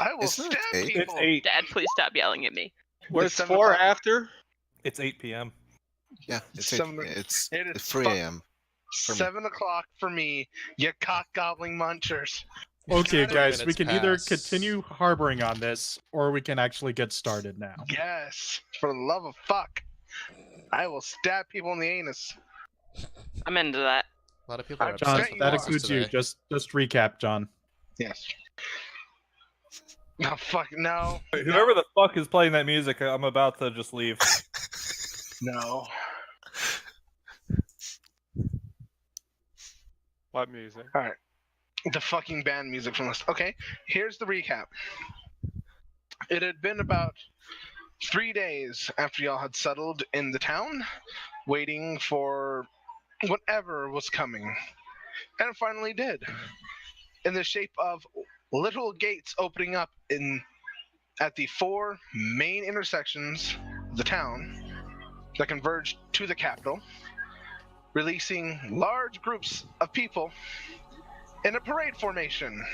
I will Isn't it stab 8? people. It's 8. Dad, please stop yelling at me. Where's It's 7 4 o'clock. after? It's 8 p.m. Yeah, it's 7 it's It is 3 a.m. for me. 7 o'clock for me, you cock gobbling munchers. Okay, Got it. guys, we Minutes can either pass. continue harboring on this, or we can actually get started now. Yes, for the love of fuck. I will stab people in the anus. I'm into that. A lot of people are John, John, obsessed with that bosses includes you. today. Just recap, John. Yes. No, fuck, no. Whoever the fuck is playing that music, I'm about to just leave. No. What music? Alright. The fucking band music from this. Okay, here's the recap. It had been about 3 days after y'all had settled in the town, waiting for whatever was coming. And it finally did. In the shape of little gates opening up at the 4 main intersections of the town that converged to the capital, releasing large groups of people in a parade formation,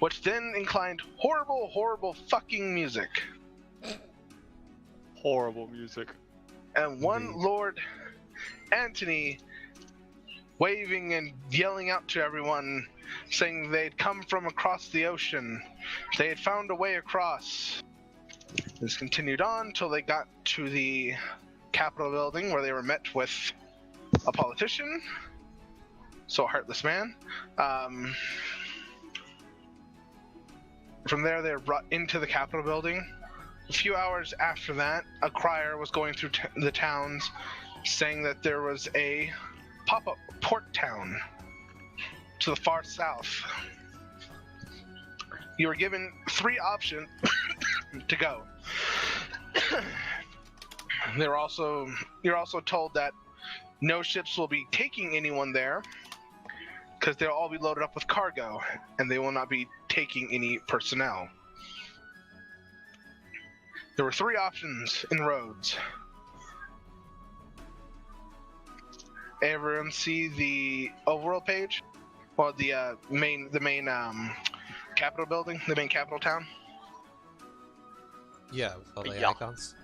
which then inclined horrible, horrible fucking music. Horrible music. And one Lord Antony waving and yelling out to everyone, saying they'd come from across the ocean. They had found a way across. This continued on till they got to the Capitol building, where they were met with a politician, so a heartless man. From there, they were brought into the Capitol building. A few hours after that, a crier was going through the towns, saying that there was a pop-up port town to the far south. You were given 3 options to go. You're also told that no ships will be taking anyone there, because they'll all be loaded up with cargo, and they will not be taking any personnel. There were 3 options in Rhodes. Everyone see the overworld page? Or the main capital building, the main capital town? Yeah, with all the Yeah. icons.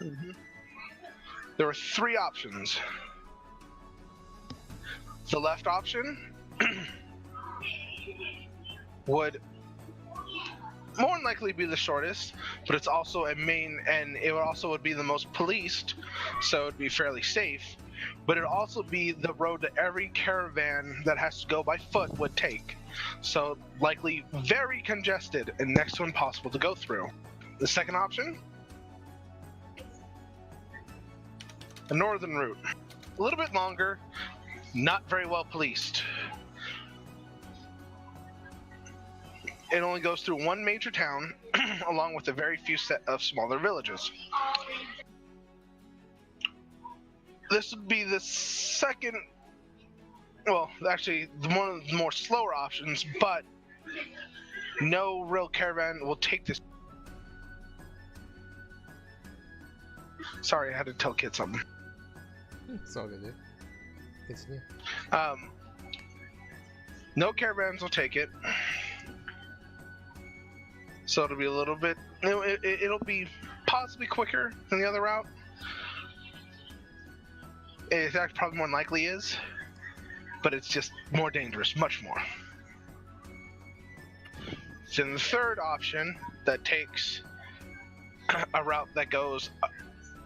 Mm-hmm. There were 3 options. The left option would more than likely be the shortest, but it's also a main, and it would be the most policed, so it'd be fairly safe. But it'd also be the road that every caravan that has to go by foot would take, so likely very congested and next to impossible to go through. The second option, the northern route, a little bit longer, not very well policed. It only goes through 1 major town, along with a very few set of smaller villages. This would be the second, well, actually, one of the more slower options, but no real caravan will take this. Sorry, I had to tell kids something. It's all good, dude. Continue. No caravans will take it. So it'll be a little bit, it'll be possibly quicker than the other route. In fact, probably more than likely is, but it's just more dangerous, much more. Then the third option that takes a route that goes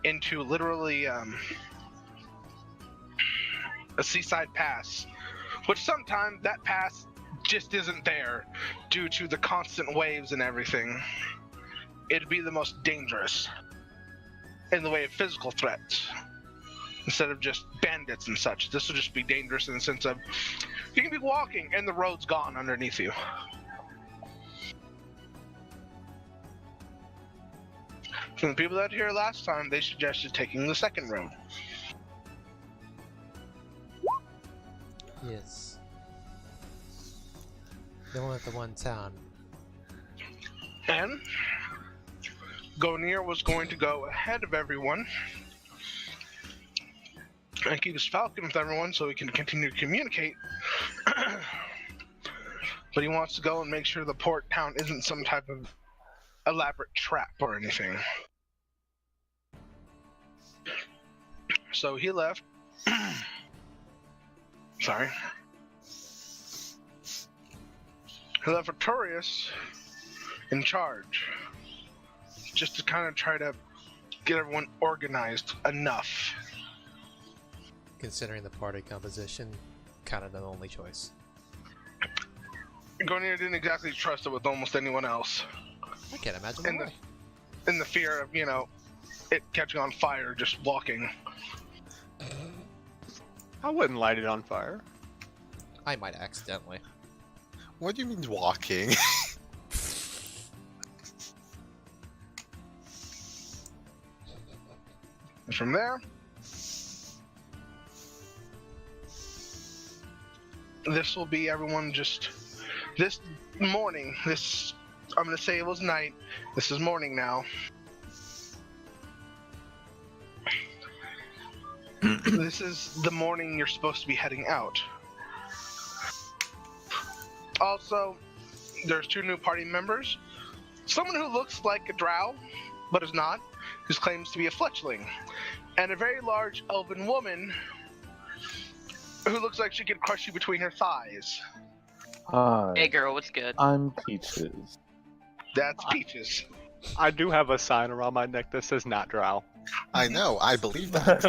into literally a seaside pass, which sometimes that pass just isn't there due to the constant waves and everything. It'd be the most dangerous in the way of physical threats. Instead of just bandits and such, this will just be dangerous in the sense of you can be walking and the road's gone underneath you. From the people that were here last time, they suggested taking the second road. Yes. The one with the one town. And Gonir was going to go ahead of everyone and keep his falcon with everyone so he can continue to communicate. but he wants to go and make sure the port town isn't some type of elaborate trap or anything. So he left. Sorry. He left Artorius in charge, just to kind of try to get everyone organized enough. Considering the party composition, kind of the only choice. Gonir didn't exactly trust it with almost anyone else, I can't imagine why. in the fear of, it catching on fire just walking. I wouldn't light it on fire. I might accidentally. What do you mean walking? And from there, this will be everyone just this morning. I'm gonna say it was night. This is morning now. This is the morning you're supposed to be heading out. Also, there's 2 new party members. Someone who looks like a drow, but is not, who claims to be a fletchling. And a very large elven woman who looks like she could crush you between her thighs. Hi, Hey girl, what's good? I'm Peaches. That's Peaches. I do have a sign around my neck that says not drow. I know, I believe that.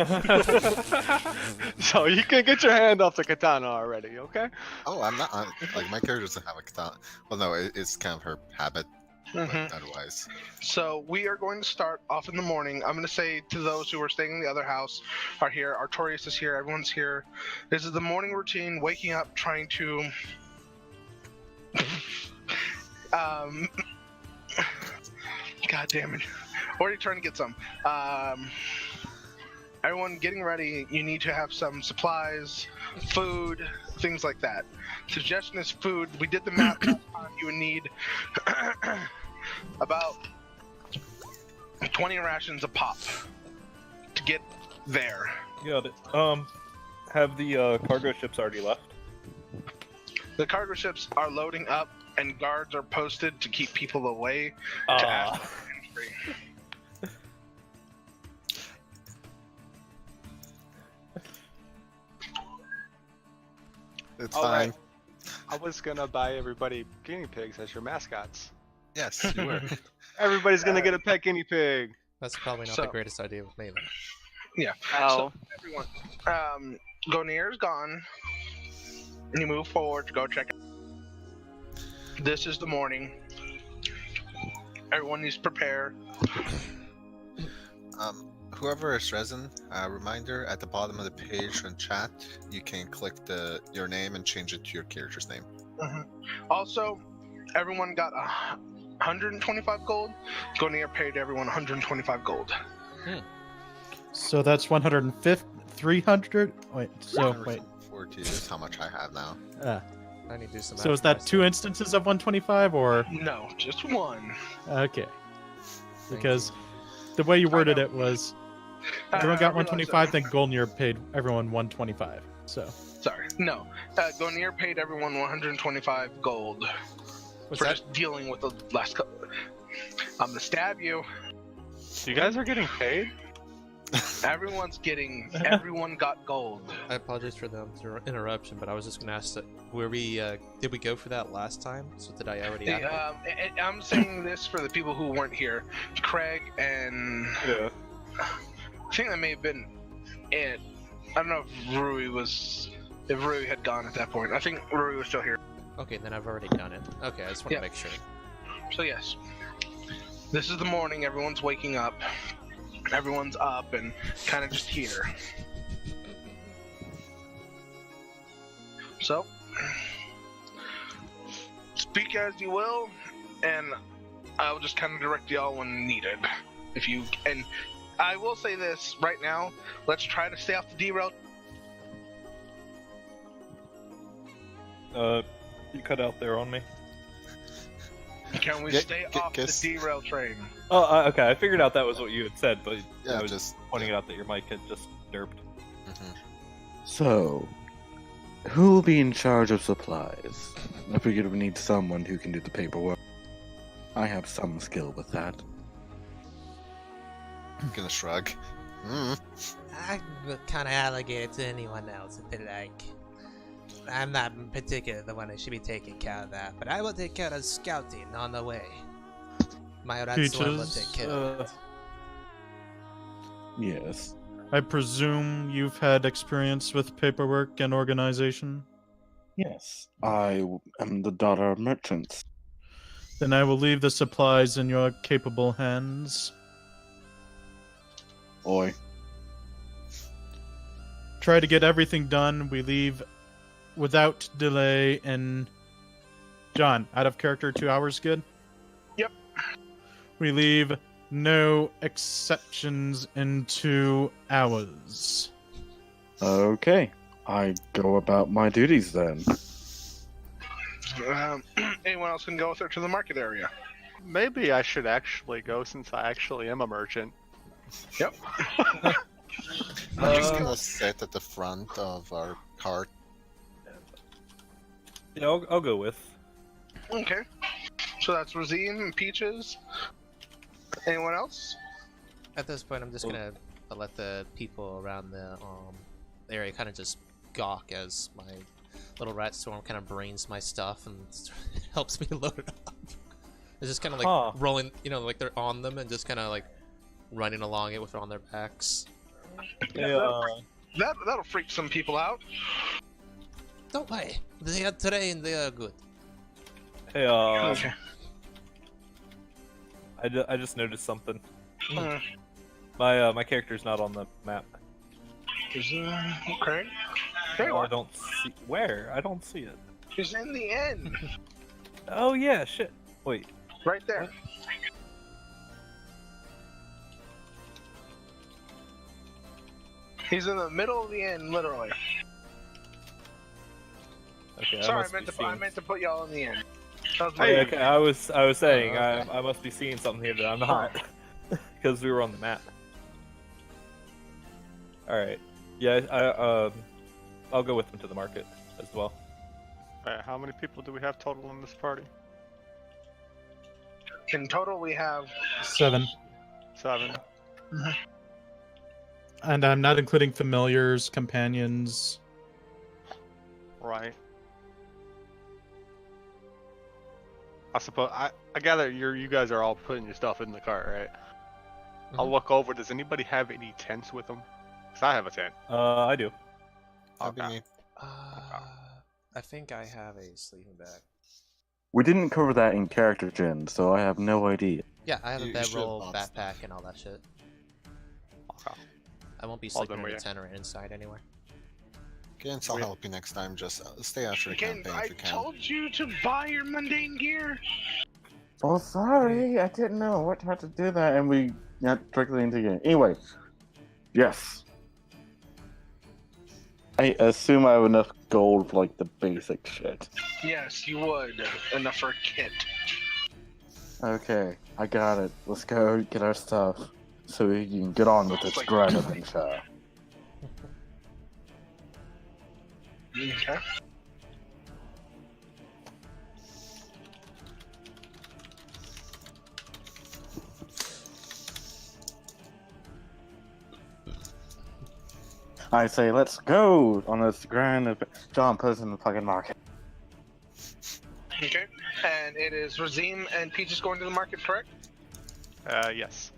So you can get your hand off the katana already, okay? Oh, I'm not. Like, my character doesn't have a katana. Well, no, it's kind of her habit. But otherwise. So we are going to start off in the morning. I'm going to say to those who are staying in the other house are here. Artorius is here. Everyone's here. This is the morning routine. Waking up, trying to God damn it. Already trying to get some. Everyone getting ready. You need to have some supplies, food, things like that. Suggestion is food. We did the math last time. You would need about 20 rations a pop to get there. Got it. Have the cargo ships already left? The cargo ships are loading up and guards are posted to keep people away to ask for entry. It's All fine. right. I was gonna buy everybody guinea pigs as your mascots. Yes, you were. Everybody's gonna get a pet guinea pig. That's probably not So- the greatest idea with me. Oh, Everyone, Gonir's gone. And you move forward to go check. This is the morning. Everyone needs to prepare. Whoever is resin, reminder at the bottom of the page on chat, you can click your name and change it to your character's name. Also, everyone got 125 gold. Gonir paid everyone 125 gold. So that's 150, 300. Wait. So wait. 40 is how much I have now. I need to do some. So is that 2 instances of 125 or No, just one. okay? Thank Because the way you worded know. it was I everyone got realize 125, then Golnir paid everyone 125. So Sorry, no. Gonir paid everyone 125 gold What's for that? just dealing with the last couple. I'm gonna stab you. You guys are getting paid? Everyone got gold. I apologize for the interruption, but I was just gonna ask that were we did we go for that last time? So did I already? I'm saying this for the people who weren't here. Craig and Yeah. I think that may have been it. I don't know if Rui had gone at that point. I think Rui was still here. Okay, then I've already done it. Okay, I just want to Yeah. make sure. So yes, this is the morning. Everyone's waking up. Everyone's up and kind of just here. So, speak as you will, and I'll just kind of direct y'all when needed. And I will say this right now: let's try to stay off the derail. You cut out there on me. Can we Get- stay get- off guess- the derail train? Oh, okay. I figured out that was what you had said, but Yeah, I was just pointing out that your mic had just derped. Mhm. So, Who will be in charge of supplies? I figured we need someone who can do the paperwork. I have some skill with that. I'm gonna shrug. Mm. I would kind of allocate it to anyone else if they like. I'm not in particular the one that should be taking care of that, but I will take care of scouting on the way. My Rattooth will take care of it. Yes. I presume you've had experience with paperwork and organization? Yes. I am the daughter of merchants. Then I will leave the supplies in your capable hands. Oi. Try to get everything done. We leave without delay in... John, out of character, 2 hours good? Yep. We leave no exceptions in 2 hours. Okay. I go about my duties then. Anyone else can go with her to the market area? Maybe I should actually go since I actually am a merchant. Yep. I'm just gonna sit at the front of our cart. Yeah, I'll go with. Okay. So that's Razim and Peaches. Anyone else? At this point, I'm just gonna let the people around the area kind of just gawk as my little rat storm kind of brains my stuff and helps me load it up. It's just kind of like rolling, you know, like they're on them and just kind of like running along it with it on their backs. That'll freak some people out. Don't worry, they are trained, they are good. Hey, Okay. I just noticed something. Uh, My character's not on the map. okay. There you I are. don't see where. I don't see it. He's in the end. Oh yeah, shit. Wait. Right there. He's in the middle of the end, literally. Okay. Sorry, I meant to put y'all in the end. That was my Hey, bad. okay. I was saying okay. I must be seeing something here that I'm not because we were on the map. All right. Yeah. I'll go with them to the market as well. Alright, how many people do we have total in this party? In total, we have 7. 7. And I'm not including familiars, companions. Right. I suppose I gather you guys are all putting your stuff in the cart, right? I'll look over. Does anybody have any tents with them? 'Cause I have a tent. I do. That'd be Okay. me. I think I have a sleeping bag. We didn't cover that in character gen, so I have no idea. Yeah, I have a You should bedroll, box backpack, that. and all that shit. Okay. I won't be Well, sleeping then in we- a tent or inside anywhere. Gans, I'll help you next time. Just stay after the Again, campaign I if you can. told you to buy your mundane gear. Oh, sorry, I didn't know what how to do that, and we got directly into the game. Anyway, yes. I assume I have enough gold for like the basic shit. Yes, you would. Enough for a kit. Okay, I got it. Let's go get our stuff so we can get on with this Like- grind adventure. Okay. I say, let's go on this grind. John, put us in the fucking market. Okay. And it is Razim and Peaches going to the market, correct? Yes.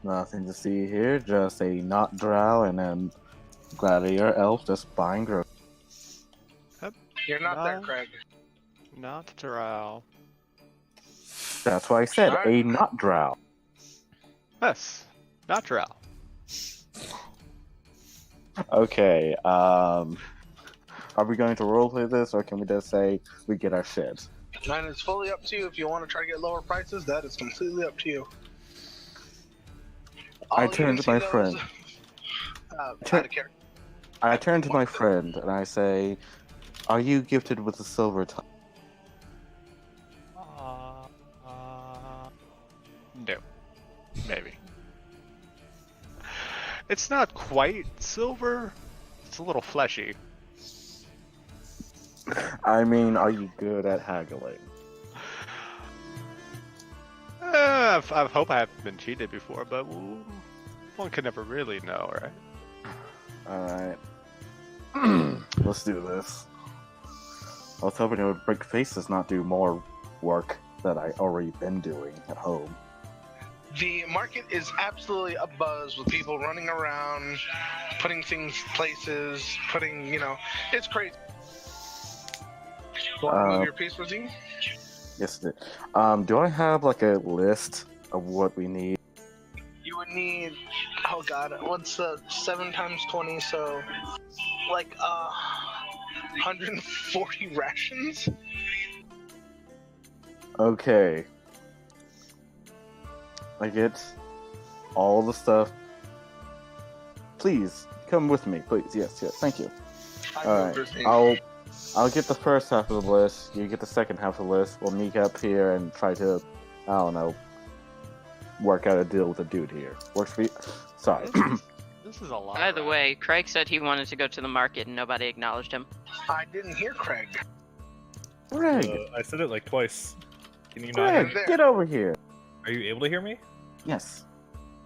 Nothing to see here, just a not drow and a gladiator elf just buying growth. You're not there, No. Craig. Not drow. That's why I said Alright. a not drow. Yes. Not drow. Okay, are we going to roleplay this, or can we just say we get our shit? And it's fully up to you. If you want to try to get lower prices, that is completely up to you. I All you turn can to see, my though, friend. is, Turn- out of character. I turn to my friend and I say, are you gifted with a silver tongue? No. Maybe. It's not quite silver. It's a little fleshy. I mean, are you good at haggling? I hope I haven't been cheated before, but one can never really know, right? Alright. Let's do this. I was hoping it would break faces, not do more work that I already been doing at home. The market is absolutely abuzz with people running around, putting things places, putting, it's crazy. Move your piece, Rosie? Yes, it did. Do I have like a list of what we need? You would need, oh god, what's 7 times 20, so like 140 rations? Okay. I get all the stuff. Please, come with me, please. Yes, thank you. Alright, I'll get the first half of the list, you get the second half of the list. We'll meet up here and try to, I don't know, work out a deal with a dude here. Works for you? Sorry. This is a lot. By the way, Craig said he wanted to go to the market and nobody acknowledged him. I didn't hear Craig. Greg! I said it like twice. Can you not? Greg, Hear me? get over here! Are you able to hear me? Yes.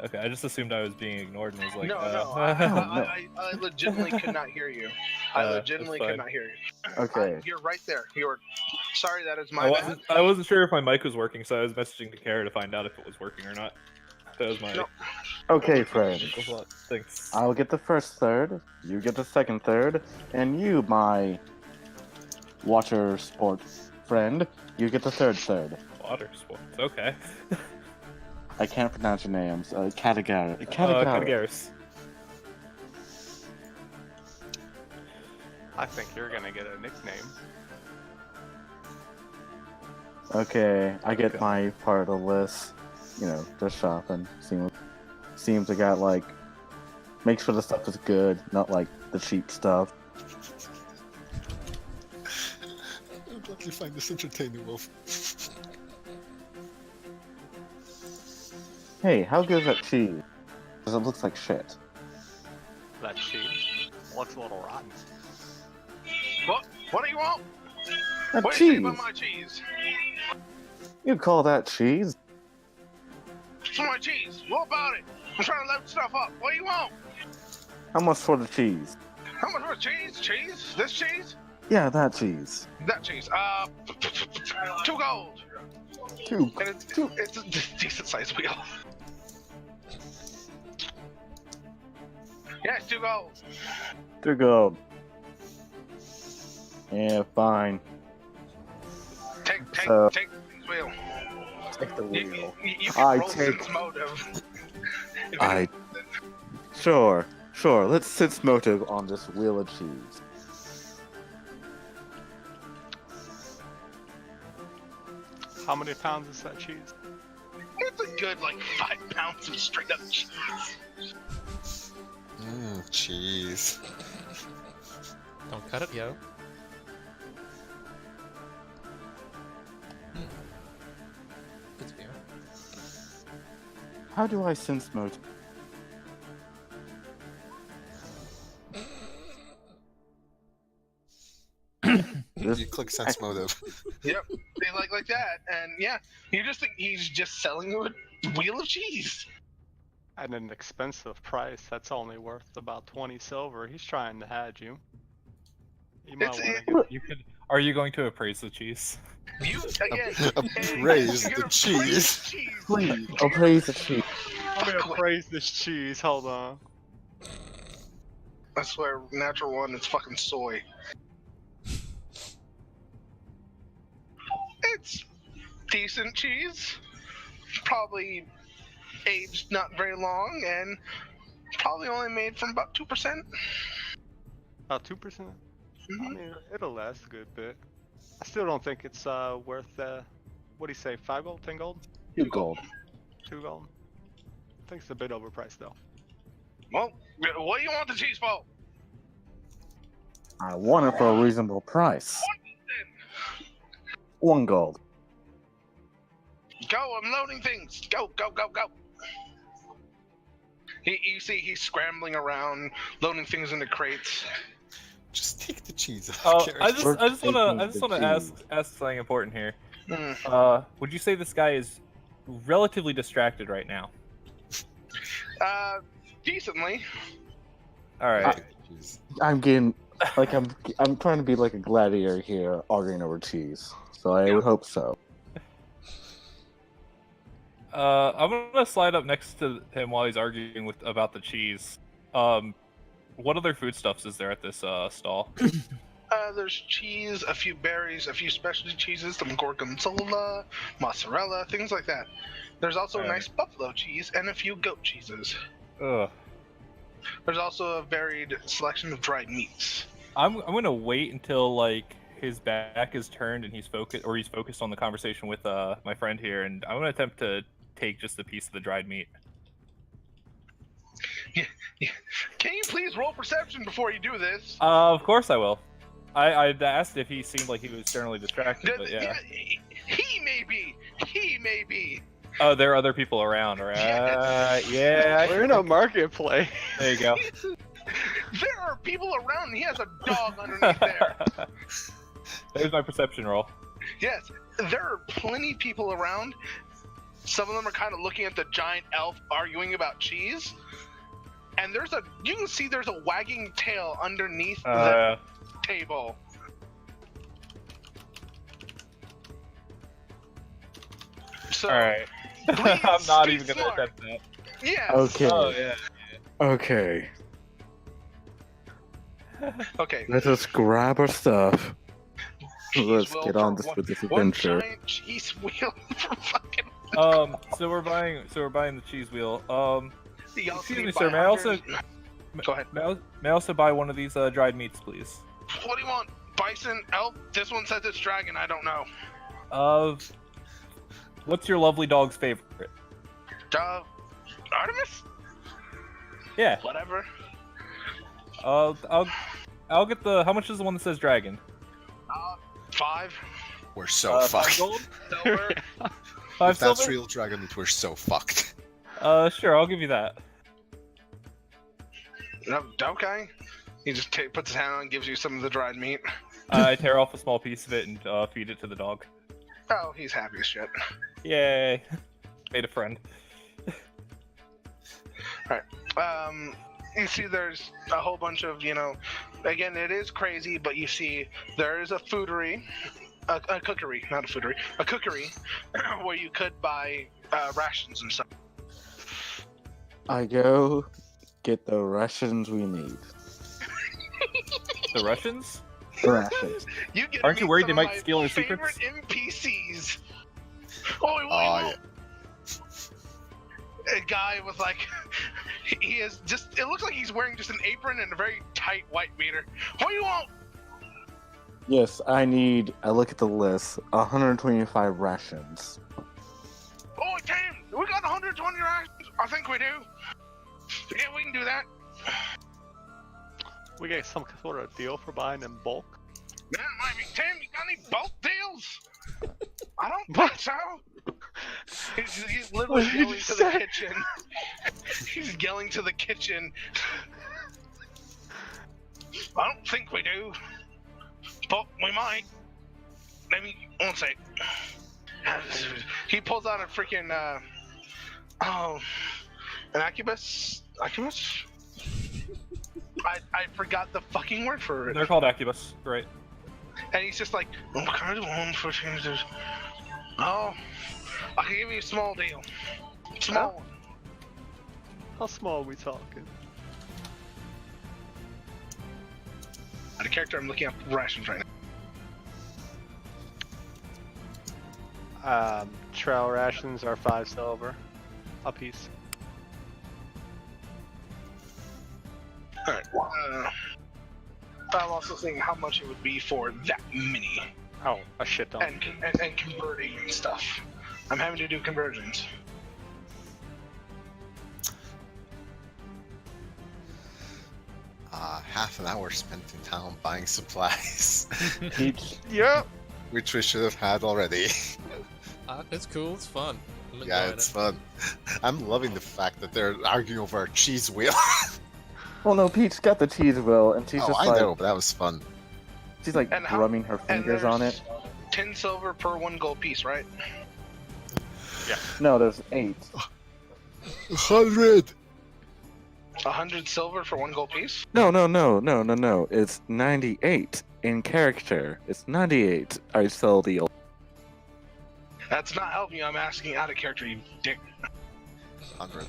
Okay, I just assumed I was being ignored and was like, No, I legitimately could not hear you. I legitimately could not hear you. Okay. You're right there. Sorry, that is my bad. I wasn't sure if my mic was working, so I was messaging to Kara to find out if it was working or not. That was my. No. Okay, friend. Thanks. I'll get the first third, you get the second third, and you, my water sport friend, you get the third. Water sports. Okay. I can't pronounce your names. Katagaris. Katagaris. I think you're gonna get a nickname. Okay, I get my part of the list. Just shopping. Seems I got like, make sure the stuff is good, not like the cheap stuff. I'm glad you find this entertaining, Wolf. Hey, how good is that cheese? Because it looks like shit. That cheese looks a little rotten. What do you want? That What do you cheese! think about my cheese? You call that cheese? It's my cheese. What about it? I'm trying to load stuff up. What do you want? How much for the cheese? How much for cheese? Cheese? This cheese? Yeah, that cheese. That cheese. 2 gold. Two. And it's a decent sized wheel. Yeah, it's 2 gold. 2 gold. Yeah, fine. Take So- this wheel. Take the wheel. You can I roll take- sense motive. Sure. Let's sense motive on this wheel of cheese. How many pounds is that cheese? It's a good 5 pounds of straight up cheese. Cheese. Don't cut it, yo. Good beer. How do I sense motive? You click sense motive. Yep, they like that, and yeah, you just think he's just selling you a wheel of cheese. At an expensive price, that's only worth about 20 silver. He's trying to hedge you. You might It's- want to You could. Are you going to appraise the cheese? You again, Appraise you're the gonna cheese. praise cheese. Please, appraise the cheese. I'm gonna praise this cheese. Hold on. I swear, natural one, it's fucking soy. It's decent cheese, probably aged not very long, and probably only made from about 2%. About 2%. I mean, it'll last a good bit. I still don't think it's worth. What do you say? 5 gold? 10 gold? 2 gold. 2 gold? I think it's a bit overpriced though. Well, what do you want the cheese for? I want it for a reasonable price. 1 gold. Go, I'm loading things. Go. You see he's scrambling around, loading things into crates. Just take the cheese off. Oh, Garrett. I just want taking to the ask something important here. Hmm. Would you say this guy is relatively distracted right now? Decently. All right. Take the cheese. I'm getting like I'm trying to be like a gladiator here, arguing over cheese. So I would hope so. I'm gonna slide up next to him while he's arguing about the cheese. What other foodstuffs is there at this stall? There's cheese, a few berries, a few specialty cheeses, some gorgonzola, mozzarella, things like that. There's also a nice buffalo cheese and a few goat cheeses. Ugh. There's also a varied selection of dried meats. I'm gonna wait until like his back is turned and he's focused on the conversation with my friend here, and I'm gonna attempt to take just a piece of the dried meat. Can you please roll perception before you do this? Of course I will. I'd asked if he seemed like he was generally distracted, but yeah. He may be. He may be. Oh, there are other people around, right? Yeah. We're in a marketplace. There you go. There are people around. He has a dog underneath there. There's my perception roll. Yes, there are plenty of people around. Some of them are kind of looking at the giant elf arguing about cheese. And you can see there's a wagging tail underneath the table. So, Alright. please I'm not be even gonna smart. attempt that. Yes. Okay. Oh, yeah. Okay. Okay. Let us grab our stuff. Cheese Let's wheel get for on this with this adventure. One giant cheese wheel for fucking. So we're buying the cheese wheel. Y'all Excuse can me, buy sir, may I also- 100 Go ahead. May I also buy one of these dried meats, please? What do you want? Bison? Elk? This one says it's dragon. I don't know. What's your lovely dog's favorite? Artemis? Yeah. Whatever. I'll get the. How much is the one that says dragon? 5. We're so 5 fucked. gold? Silver. 5 If that's silver? real dragon meat, we're so fucked. Sure, I'll give you that. No, okay. He just puts his hand on and gives you some of the dried meat. I tear off a small piece of it and feed it to the dog. Oh, he's happy as shit. Yay! Made a friend. You see there's a whole bunch of, again, it is crazy, but you see there is a foodery, a cookery, not a foodery, a cookery, where you could buy rations and stuff. I go get the rations we need. The Russians? Rations. You get Aren't you meet worried some they of might my steal our favorite secrets? NPCs. Oh, yeah. A guy with like, he is just, it looks like he's wearing just an apron and a very tight white beater. What do you want? Yes, I look at the list. 125 rations. Oh, damn, we got 120 rations. I think we do. Yeah, we can do that. We get some sort of deal for buying in bulk. Man, might be. Tim, you got any bulk deals? I don't think so. He's literally What did yelling you to the say? kitchen. He's yelling to the kitchen. I don't think we do, but we might. Maybe, one sec. He pulls out a freaking, an Incubus? Incubus? I forgot the fucking word for it. They're called Incubus, right? And he's just like, what can I do one for changes? Oh, I can give you a small deal. Small one. How small are we talking? The character I'm looking up rations right now. Trail rations are 5 silver a piece. Alright. I'm also thinking how much it would be for that many. Oh, a shit ton. And converting and stuff. I'm having to do conversions. Half an hour spent in town buying supplies, Yep. which we should have had already. It's cool. It's fun. I'm Yeah, enjoying it's it. fun. I'm loving the fact that they're arguing over a cheese wheel. Well, no, Peach got the cheese wheel, and she's Oh, just I like know, but that was fun. she's like And how- rubbing her And fingers on it. 10 silver per 1 gold piece, right? No, there's 8. 100! 100 silver for 1 gold piece? No. It's 98 in character. It's 98. I sell the. That's not helping you. I'm asking out of character, you dick. 100.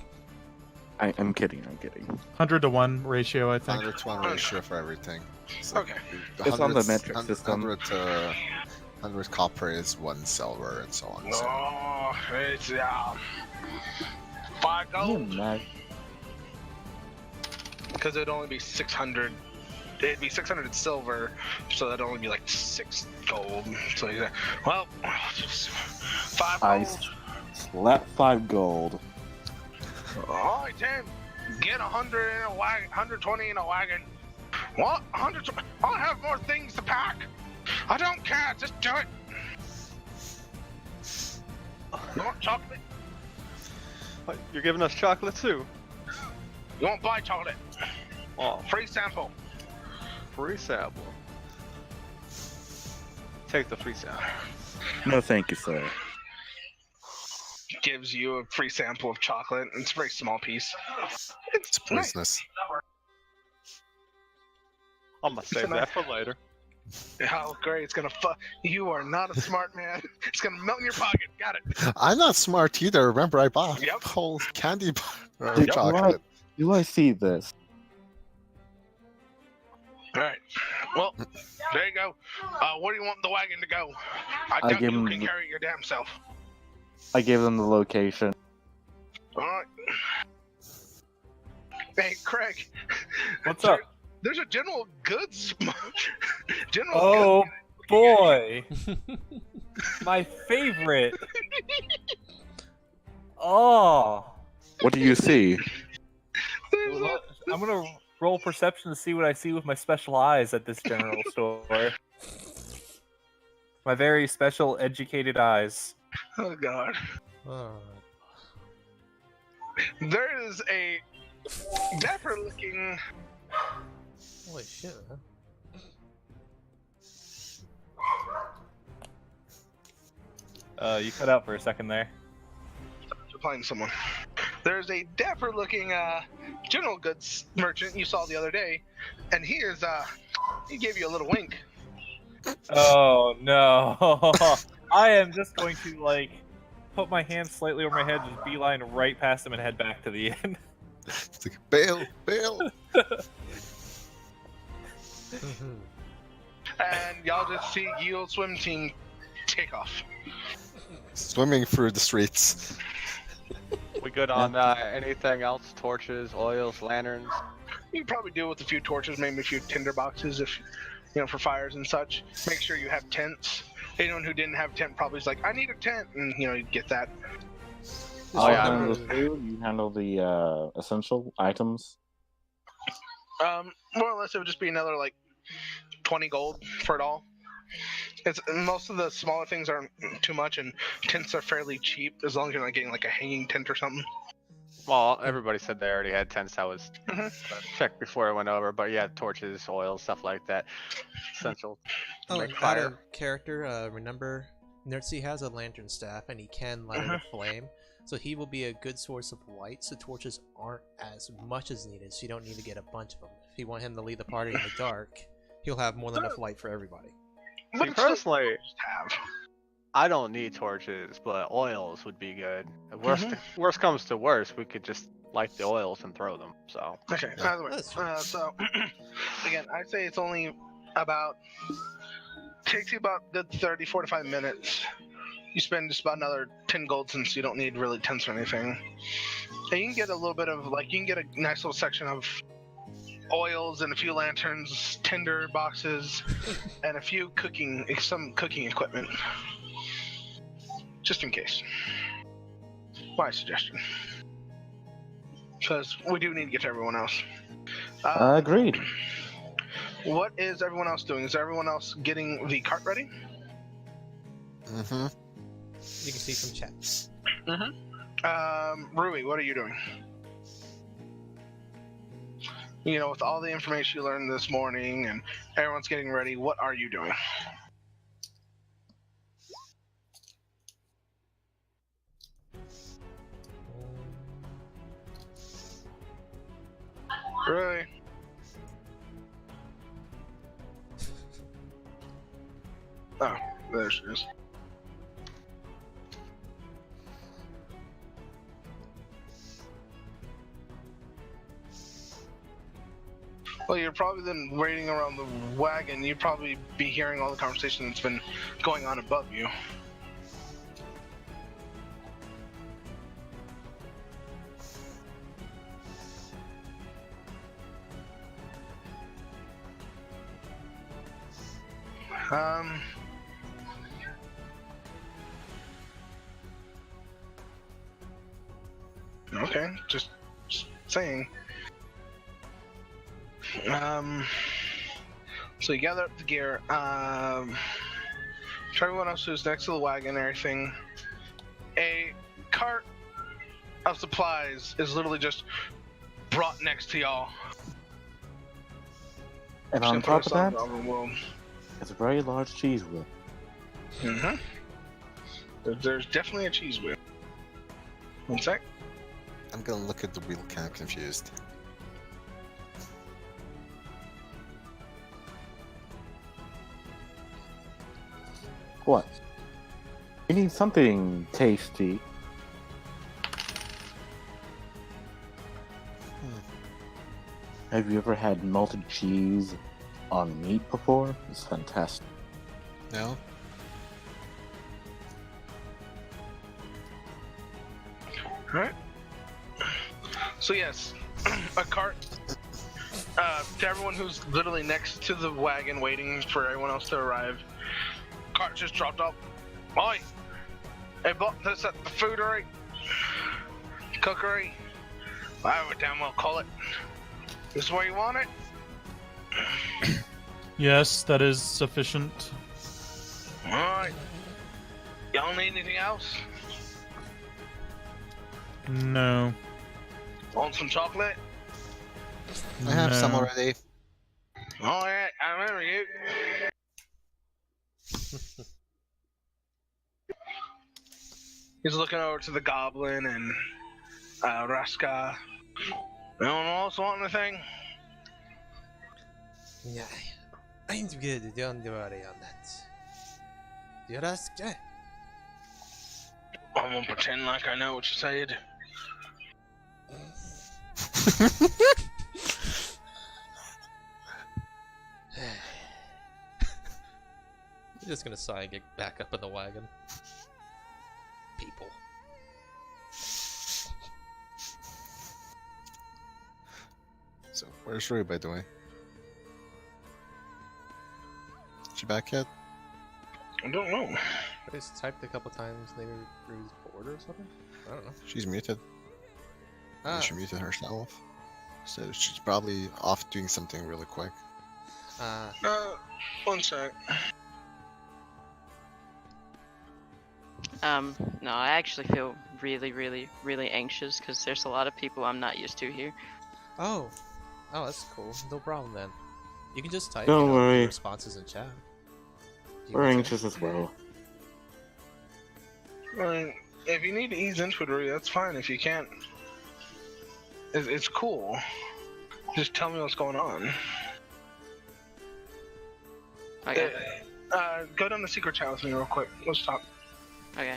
I'm kidding. 100 to 1 ratio, I think. 100 to 1 ratio for everything. So Okay. It's on the metric system. 100 copper is 1 silver, and so on. So. Oh, it's 5 gold. Because it'd only be 600. It'd be 600 silver, so that'd only be like 6 gold. So well, just 5 I gold. slap 5 gold. All right, then. Get 100 in a wagon, 120 in a wagon. What? 100? I have more things to pack. I don't care. Just do it. You want chocolate? What, you're giving us chocolate too? You want to buy chocolate? Oh, Free sample. free sample. Take the free sample. No, thank you, sir. Gives you a free sample of chocolate. It's a very small piece. It's It's nice. poisonous. I'm gonna save that for later. Oh, great. It's gonna You are not a smart man. It's gonna melt in your pocket. Got it. I'm not smart either. Remember, I bought Yep. whole candy bar Yep. chocolate. Do I see this? All right. Well, there you go. Where do you want the wagon to go? I I doubt give you him can the- carry it your damn self. I gave them the location. All right. Hey, Craig. What's up? There's a general goods. General Oh goods. boy, my favorite. Oh, What do you see? There's a- I'm gonna roll perception to see what I see with my special eyes at this general store. My very special, educated eyes. Oh God. Alright. There is a dapper-looking. Holy shit, huh? You cut out for a second there. Playing someone. There's a dapper-looking general goods merchant you saw the other day, and he gave you a little wink. Oh no! I am just going to put my hand slightly over my head, just beeline right past him, and head back to the inn. It's like, bail. And y'all just see Yield swim team take off. Swimming through the streets. We good on anything else? Torches, oils, lanterns? You can probably deal with a few torches, maybe a few tinder boxes if for fires and such. Make sure you have tents. Anyone who didn't have a tent probably is like, I need a tent, and you get that. I'll yeah, handle the food. You handle the essential items. More or less, it would just be another 20 gold for it all. Most of the smaller things aren't too much, and tents are fairly cheap as long as you're not getting a hanging tent or something. Well, everybody said they already had tents. I was Mhm. checked before I went over, but yeah, torches, oil, stuff like that. Essential to Oh, make and out fire. of character, remember, Gnerzi has a lantern staff, and he can light it a flame. So he will be a good source of light, so torches aren't as much as needed, so you don't need to get a bunch of them. If you want him to lead the party in the dark, he'll have more than enough light for everybody. But See, it's still personally, just have. I don't need torches, but oils would be good. Worst comes to worst, we could just light the oils and throw them. So Okay, Yeah. by the way, That's true. so again, I'd say it's only takes you about good 30, 45 minutes. You spend just about another 10 gold since you don't need really tents or anything. And you can get a little bit of you can get a nice little section of oils and a few lanterns, tinder boxes, and a few some cooking equipment. Just in case. My suggestion. Because we do need to get to everyone else. Agreed. What is everyone else doing? Is everyone else getting the cart ready? Mm-hmm. You can see from chat. Rui, what are you doing? You know, with all the information you learned this morning and everyone's getting ready, what are you doing? Rui. Oh, there she is. Well, you're probably then waiting around the wagon. You'd probably be hearing all the conversation that's been going on above you. Okay, just saying. So you gather up the gear. For everyone else who's next to the wagon and everything, a cart of supplies is literally just brought next to y'all. And on top of that, it's a very large cheese wheel. Mm-hmm. There's definitely a cheese wheel. One sec. I'm gonna look at the wheel, kind of confused. What? You need something tasty. Have you ever had melted cheese on meat before? It's fantastic. No? Alright. So yes, a cart, to everyone who's literally next to the wagon waiting for everyone else to arrive, cart just dropped off. Oi! Hey, bought this at the foodery, cookery, I would damn well call it. This is where you want it? Yes, that is sufficient. Alright. Y'all need anything else? No. Want some chocolate? I have some No. already. Alright, I remember you. He's looking over to the Goblin and Raska. Anyone else want anything? Yeah, I'm good. Don't worry on that. You're asking. I'm gonna pretend like I know what you said. I'm just gonna sigh and get back up in the wagon. People. So, where's Rui, by the way? Is she back yet? I don't know. I just typed a couple times, maybe Rue's bored or something? I don't know. She's muted. Maybe Ah, she muted herself. So she's probably off doing something really quick. One sec. No, I actually feel really anxious because there's a lot of people I'm not used to here. oh, that's cool. No problem then. You can just type Don't worry. your responses in chat. You We're can anxious as well. If you need to ease into it, Rui, that's fine. If you can't, it's cool. Just tell me what's going on. Okay. Go down the secret chat with me real quick. Let's talk. Okay.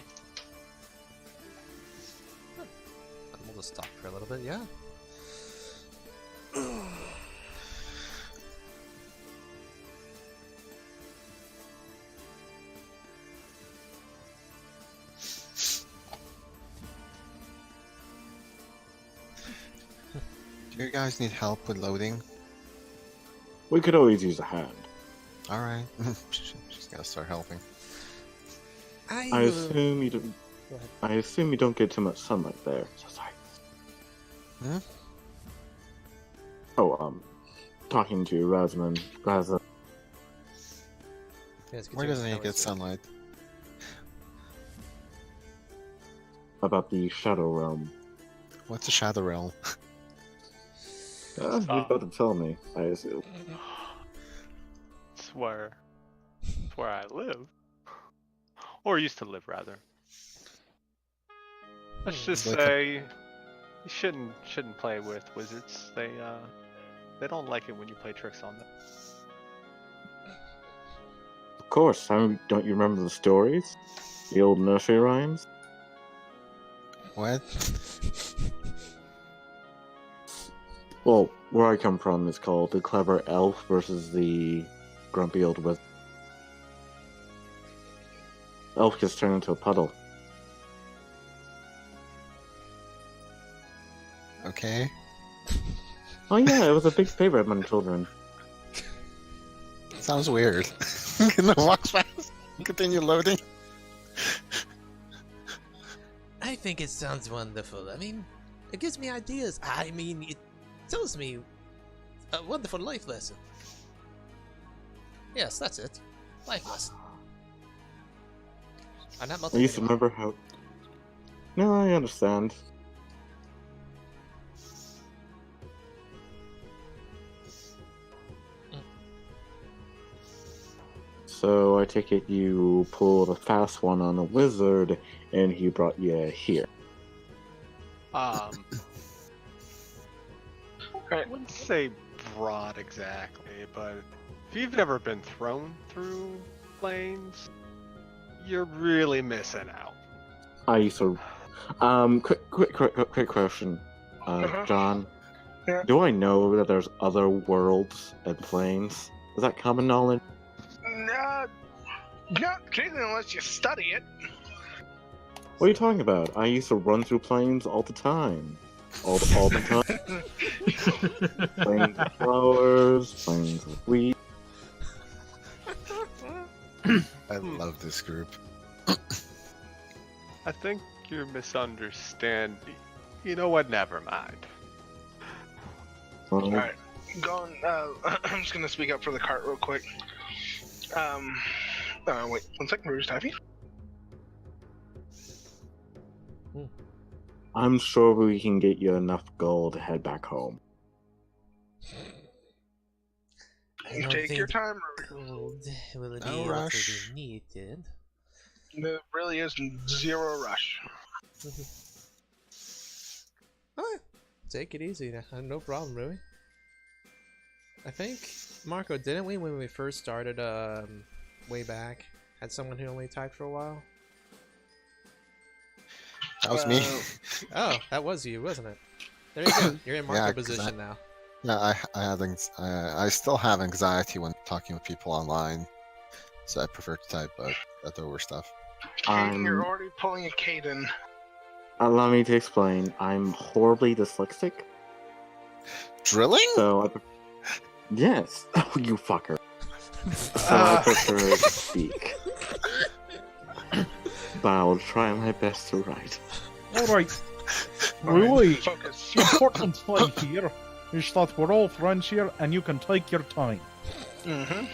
We'll just talk for a little bit, yeah. Do you guys need help with loading? We could always use a hand. Alright. She's gotta start helping. I assume you don't. Go ahead. I assume you don't get too much sunlight there. So sorry. Hmm? Oh, talking to Razman. Yes, Where doesn't he get sunlight? about the Shadow Realm. What's a Shadow Realm? You're about to tell me, I assume. It's where I live. Or used to live, rather. Let's just Like say you shouldn't play with wizards. They don't like it when you play tricks on them. Of course, don't you remember the stories? The old nursery rhymes? What? Well, where I come from is called the clever elf versus the grumpy old wizard. Elf gets turned into a puddle. Okay. Oh yeah, it was a big favorite among children. Sounds weird. Can I walk fast? Continue loading. I think it sounds wonderful. I mean, it gives me ideas. I mean, it tells me a wonderful life lesson. Yes, that's it. Life lesson. I'm not I used to remember how... No, I understand. So I take it you pulled a fast one on a wizard, and he brought you here. I wouldn't say broad exactly, but if you've never been thrown through planes, you're really missing out. I used to... quick question. John, Yeah. do I know that there's other worlds and planes? Is that common knowledge? Not crazy unless you study it. What are you talking about? I used to run through planes all the time. All the time. Planes with flowers, planes with wheat. I love this group. I think you're misunderstanding. You know what? Never mind. Well, Alright, I'm just gonna speak up for the cart real quick. Wait, 1 second, where's Taffy? I'm sure we can get you enough gold to head back home. You take your time, Gold will be No able rush. to be needed. there really is zero rush. Oh, take it easy. No problem, really. I think, Marco, didn't we, when we first started, way back, had someone who only typed for a while? That was me. Oh, that was you, wasn't it? There you go. You're in Marco Yeah, 'cause position now. Yeah, I still have anxiety when talking with people online, so I prefer to type at over stuff. Caden, you're already pulling a Caden. Allow me to explain. I'm horribly dyslexic, Drilling? so yes. Oh, you fucker. So I prefer to speak. But I'll try my best to write. Alright. Really, Focus. the important point here is that we're all friends here and you can take your time. Mm-hmm.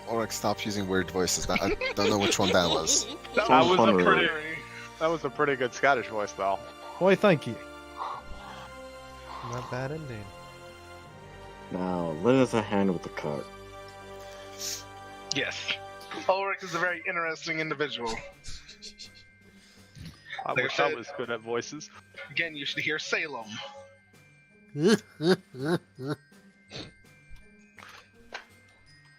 Or stop using weird voices. I don't know which one that was. That Sounds was fun, a really. pretty good Scottish voice, though. Why, thank you. Not bad indeed. Now, lend us a hand with the cart. Yes. Ulrich is a very interesting individual. I Like I wish I said- was good at voices. Again, you should hear Salem.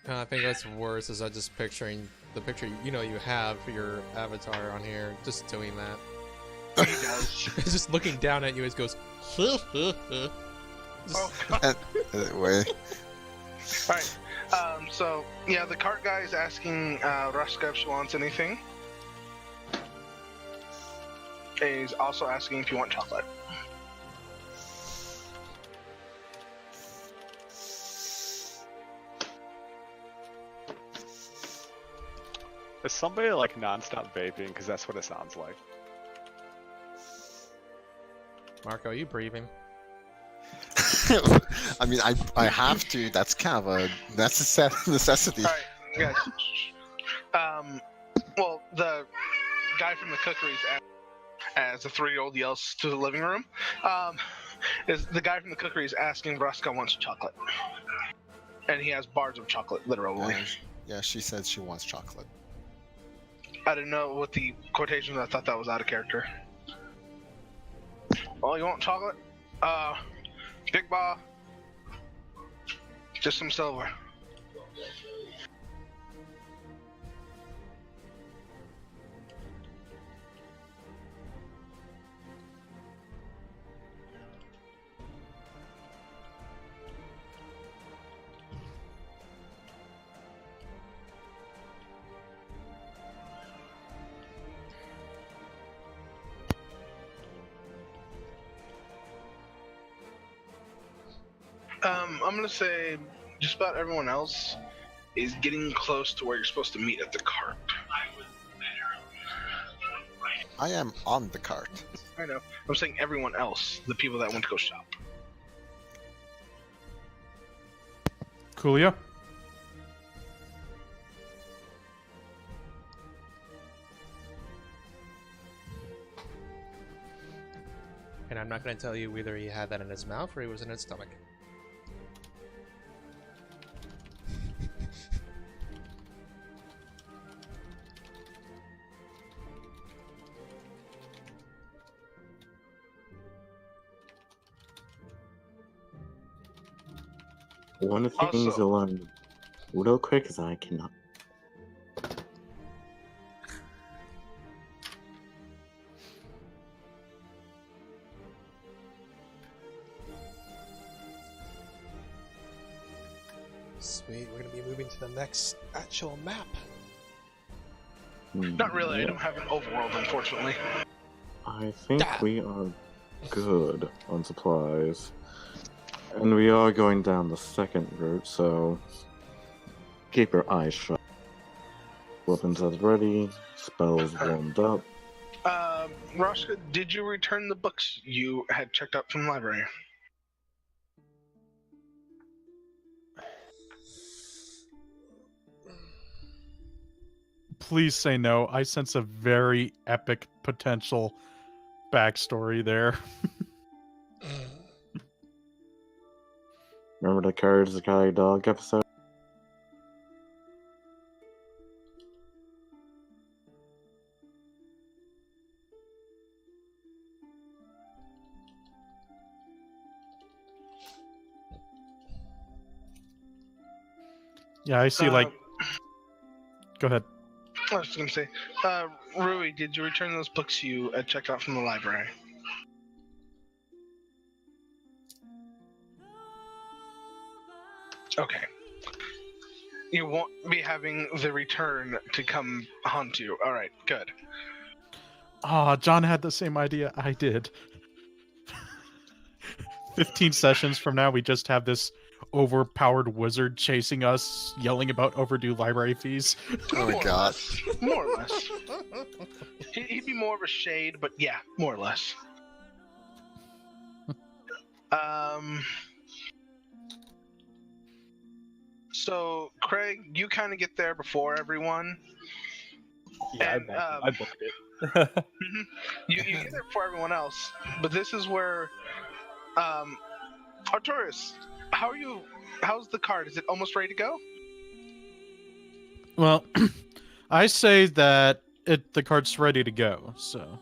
I think that's worse, is I just picturing the picture you have for your avatar on here, just doing that. He does. Just looking down at you as goes, just, Oh, God. Wait. Alright. So, yeah, the cart guy is asking Ruska if she wants anything. And he's also asking if you want chocolate. Is somebody like non-stop vaping? Because that's what it sounds like. Marco, are you breathing? I mean, I have to. That's kind of a necessity. Alright, guys. Well, the guy from the cookery's as a 3-year-old yells to the living room. Is the guy from the cookery is asking if Ruska wants chocolate. And he has bars of chocolate, literally. Yeah, she said she wants chocolate. I didn't know what the quotation was. I thought that was out of character. Oh, you want chocolate? Big bar. Just some silver. I'm gonna say just about everyone else is getting close to where you're supposed to meet at the cart. I am on the cart. I know. I'm saying everyone else, the people that went to go shop. Coolio? And I'm not going to tell you whether he had that in his mouth or he was in his stomach. One of the things Also- alone real quick is I cannot. Sweet, we're going to be moving to the next actual map. Not really. I don't have an overworld, unfortunately. I think we are good on supplies. And we are going down the second route, so keep your eyes shut. Weapons at ready, spells warmed up. Roshka, did you return the books you had checked out from the library? Please say no. I sense a very epic potential backstory there. Remember the Courage the Guy Dog episode? Yeah, I see, like... Go ahead. I was just gonna say, Rui, did you return those books you had checked out from the library? Okay. You won't be having the return to come haunt you. Alright, good. Ah, John had the same idea I did. 15 sessions from now, we just have this overpowered wizard chasing us, yelling about overdue library fees. Oh my god. More or less. He'd be more of a shade, but yeah, more or less. So, Craig, you kind of get there before everyone. Yeah, And, I booked it. You get there before everyone else, but this is where, Artorius, how are you? How's the card? Is it almost ready to go? Well, I say that the card's ready to go, so...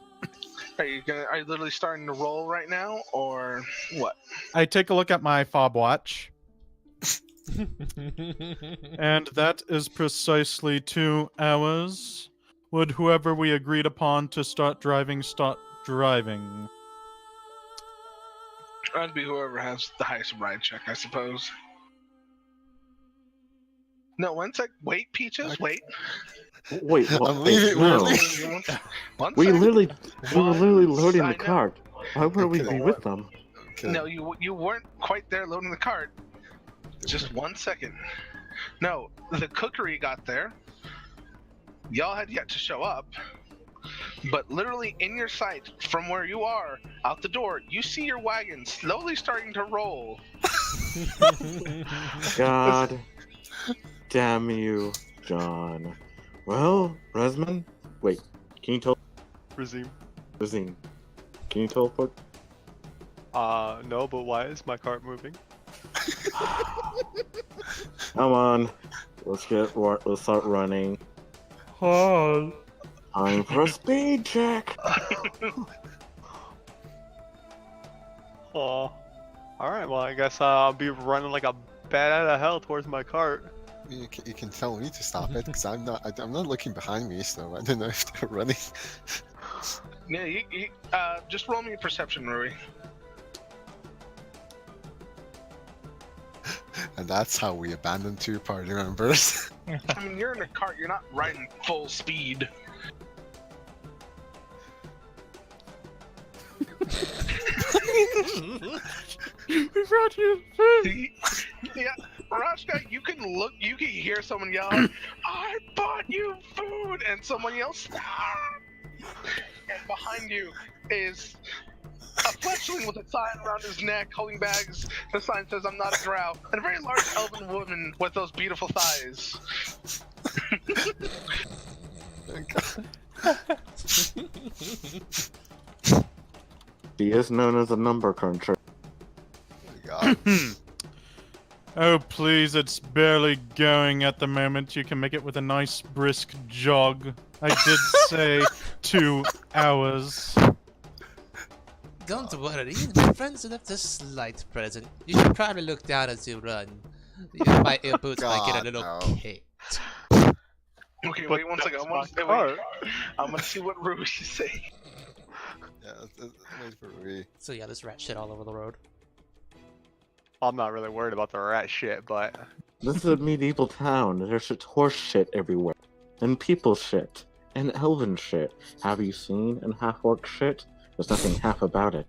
Are you literally starting to roll right now, or what? I take a look at my fob watch, and that is precisely 2 hours. Would whoever we agreed upon to start driving, start driving? That'd be whoever has the highest ride check, I suppose. No, one sec. Wait, Peaches, wait. Wait, what? I'm leaving no. early. One We sec. were literally loading I the know. cart. Why were we Okay. with them? Okay. No, you weren't quite there loading the cart. Just 1 second. No, the cookery got there. Y'all had yet to show up. But literally in your sight, from where you are, out the door, you see your wagon slowly starting to roll. God damn you, John. Well, Resman, wait, can you tell? Resume. Razine, can you teleport? No, but why is my cart moving? Come on. Let's start running. Oh. Time for a speed check. Oh. Alright, well, I guess I'll be running like a bat out of hell towards my cart. You can tell me to stop it because I'm not looking behind me, so I don't know if they're running. Yeah, just roll me a perception, Rui. And that's how we abandon 2 party members. I mean, you're in a cart. You're not riding full speed. We brought you food. Yeah, Rashka, you can hear someone yell, "I bought you food!" and someone yells, "Stop!" And behind you is a fletchling with a sign around his neck, holding bags. The sign says, "I'm not a drow," and a very large elven woman with those beautiful thighs. He is known as a number cruncher. God. Oh, please, it's barely going at the moment. You can make it with a nice brisk jog. I did say 2 hours. Don't worry, my friends left a slight present. You should probably look down as you run. My ear boots might get a little no. caked. Okay, But wait one second. I'm gonna see what Rui is saying. Yeah, wait for me. So yeah, there's rat shit all over the road. I'm not really worried about the rat shit, but This is a medieval town. There's horse shit everywhere. And people shit. And elven shit. Have you seen an half-orc shit? There's nothing half about it.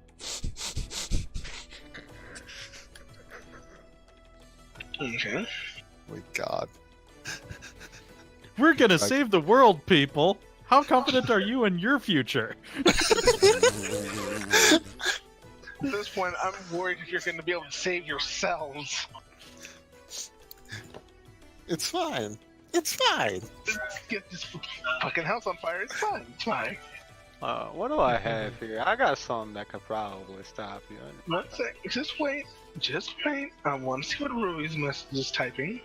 Okay. Oh my God. We're gonna save the world, people. How confident are you in your future? At this point, I'm worried if you're going to be able to save yourselves. It's fine. It's fine. Get this fucking house on fire. It's fine. It's fine. what do I have here? I got something that could probably stop you. One sec. Just wait. Just wait. I want to see what Rui's message is typing.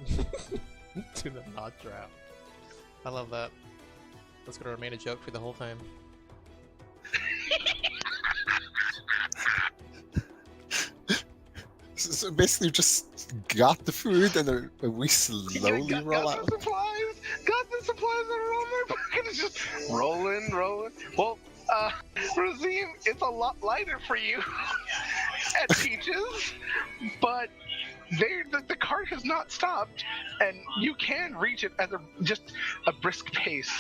To the not drow. I love that. That's gonna remain a joke for the whole time. So basically, just got the food and then we slowly roll out. Got the supplies that are on my pocket. It's just rolling. Well, Razim, it's a lot lighter for you at Peaches, but the cart has not stopped, and you can reach it at just a brisk pace.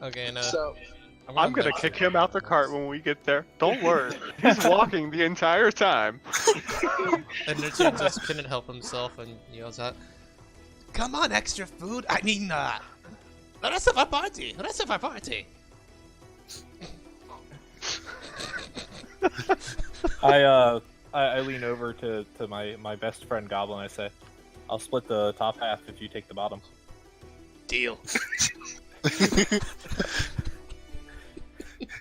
Okay, now So, I'm gonna kick him out the cart when we get there. Don't worry. He's walking the entire time. And Gnerzi just couldn't help himself and yells out, "Come on, extra food! I mean, the rest of our party! The rest of our party!" I lean over to my best friend Goblin. I say, "I'll split the top half if you take the bottom." Deal.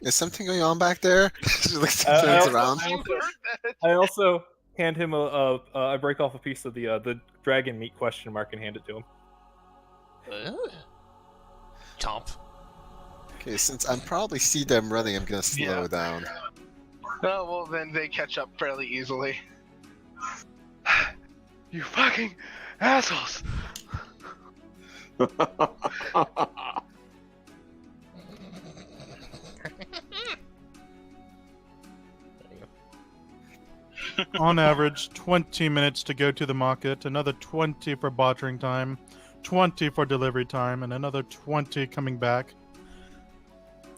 Is something going on back there? She looks turns around. I also hand him I break off a piece of the dragon meat question mark and hand it to him. Chomp. Okay, since I probably see them running, I'm gonna slow down. oh well, then they catch up fairly easily. You fucking assholes! On average, 20 minutes to go to the market, another 20 for bartering time, 20 for delivery time, and another 20 coming back.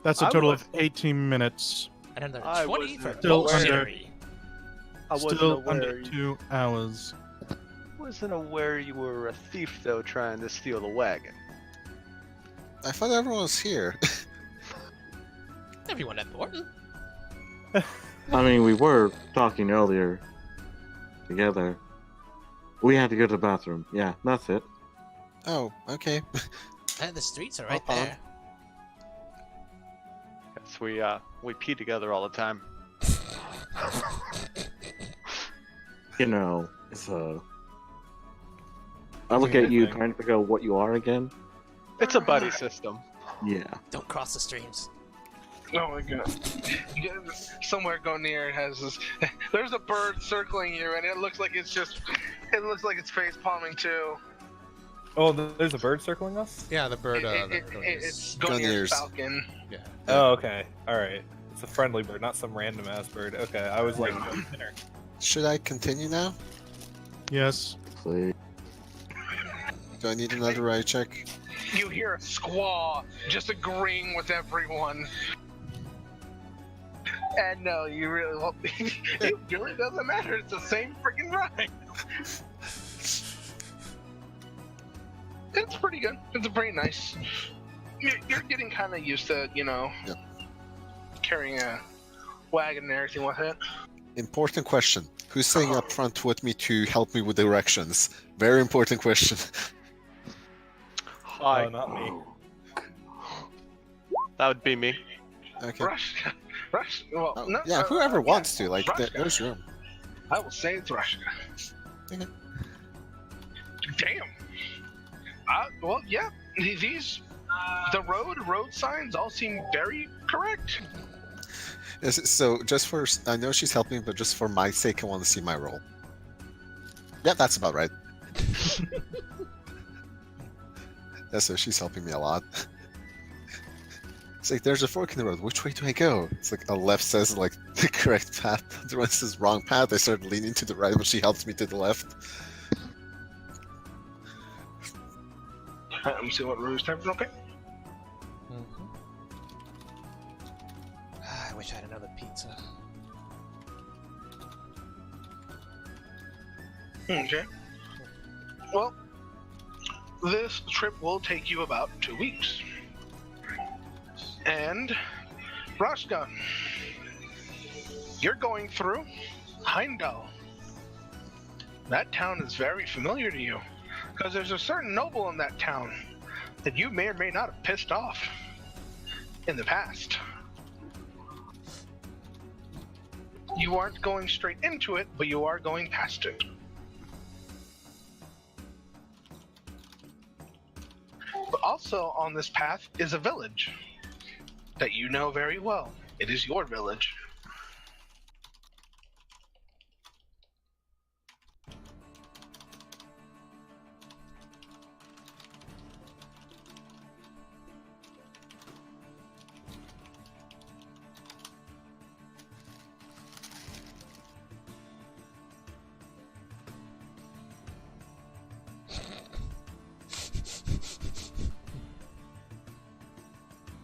That's a total of 18 minutes. And another I 20 for Still under, delivery. still under 2 hours. Wasn't aware you were a thief though, trying to steal the wagon. I thought everyone was here. Everyone important. I mean, we were talking earlier together. We had to go to the bathroom. Yeah, that's it. Oh, okay. And the streets are right Uh-huh. there. Yes, we pee together all the time. You know, it's I look at you thing. trying to figure out what you are again. It's a buddy system. Yeah. Don't cross the streams. Oh my god. Somewhere go near has this. There's a bird circling you, and it looks like it's face palming too. Oh, there's a bird circling us? Yeah, the bird. It's Gonier's Gonier's. falcon. Yeah. Oh, okay. Alright. It's a friendly bird, not some random ass bird. Okay, I was like, dinner. Should I continue now? Yes. Please. Do I need another ride check? You hear a squaw just agreeing with everyone. And no, you really won't. It really doesn't matter. It's the same freaking ride. It's pretty good. It's pretty nice. You're getting kind of used to, Yep. carrying a wagon and everything with it. Important question. Who's staying up front with me to help me with directions? Very important question. Hi. Not me. That would be me. Okay. Rush. Well, Oh, no, yeah, whoever wants to. Like, Rush. there's room. I will say it's Russia. Okay. Damn. Well, yeah. The road signs all seem very correct. So, just for, I know she's helping, but just for my sake, I want to see my roll. Yeah, that's about right. Yeah, so she's helping me a lot. It's like, there's a fork in the road. Which way do I go? It's like, a left says, like, the correct path. The one says wrong path. I start leaning to the right, but she helps me to the left. Let me see what route is typing. Okay. I wish I had another pizza. Okay. Well, this trip will take you about 2 weeks. And, Rashka, you're going through Heimdall. That town is very familiar to you, because there's a certain noble in that town that you may or may not have pissed off in the past. You aren't going straight into it, but you are going past it. But also on this path is a village that you know very well. It is your village.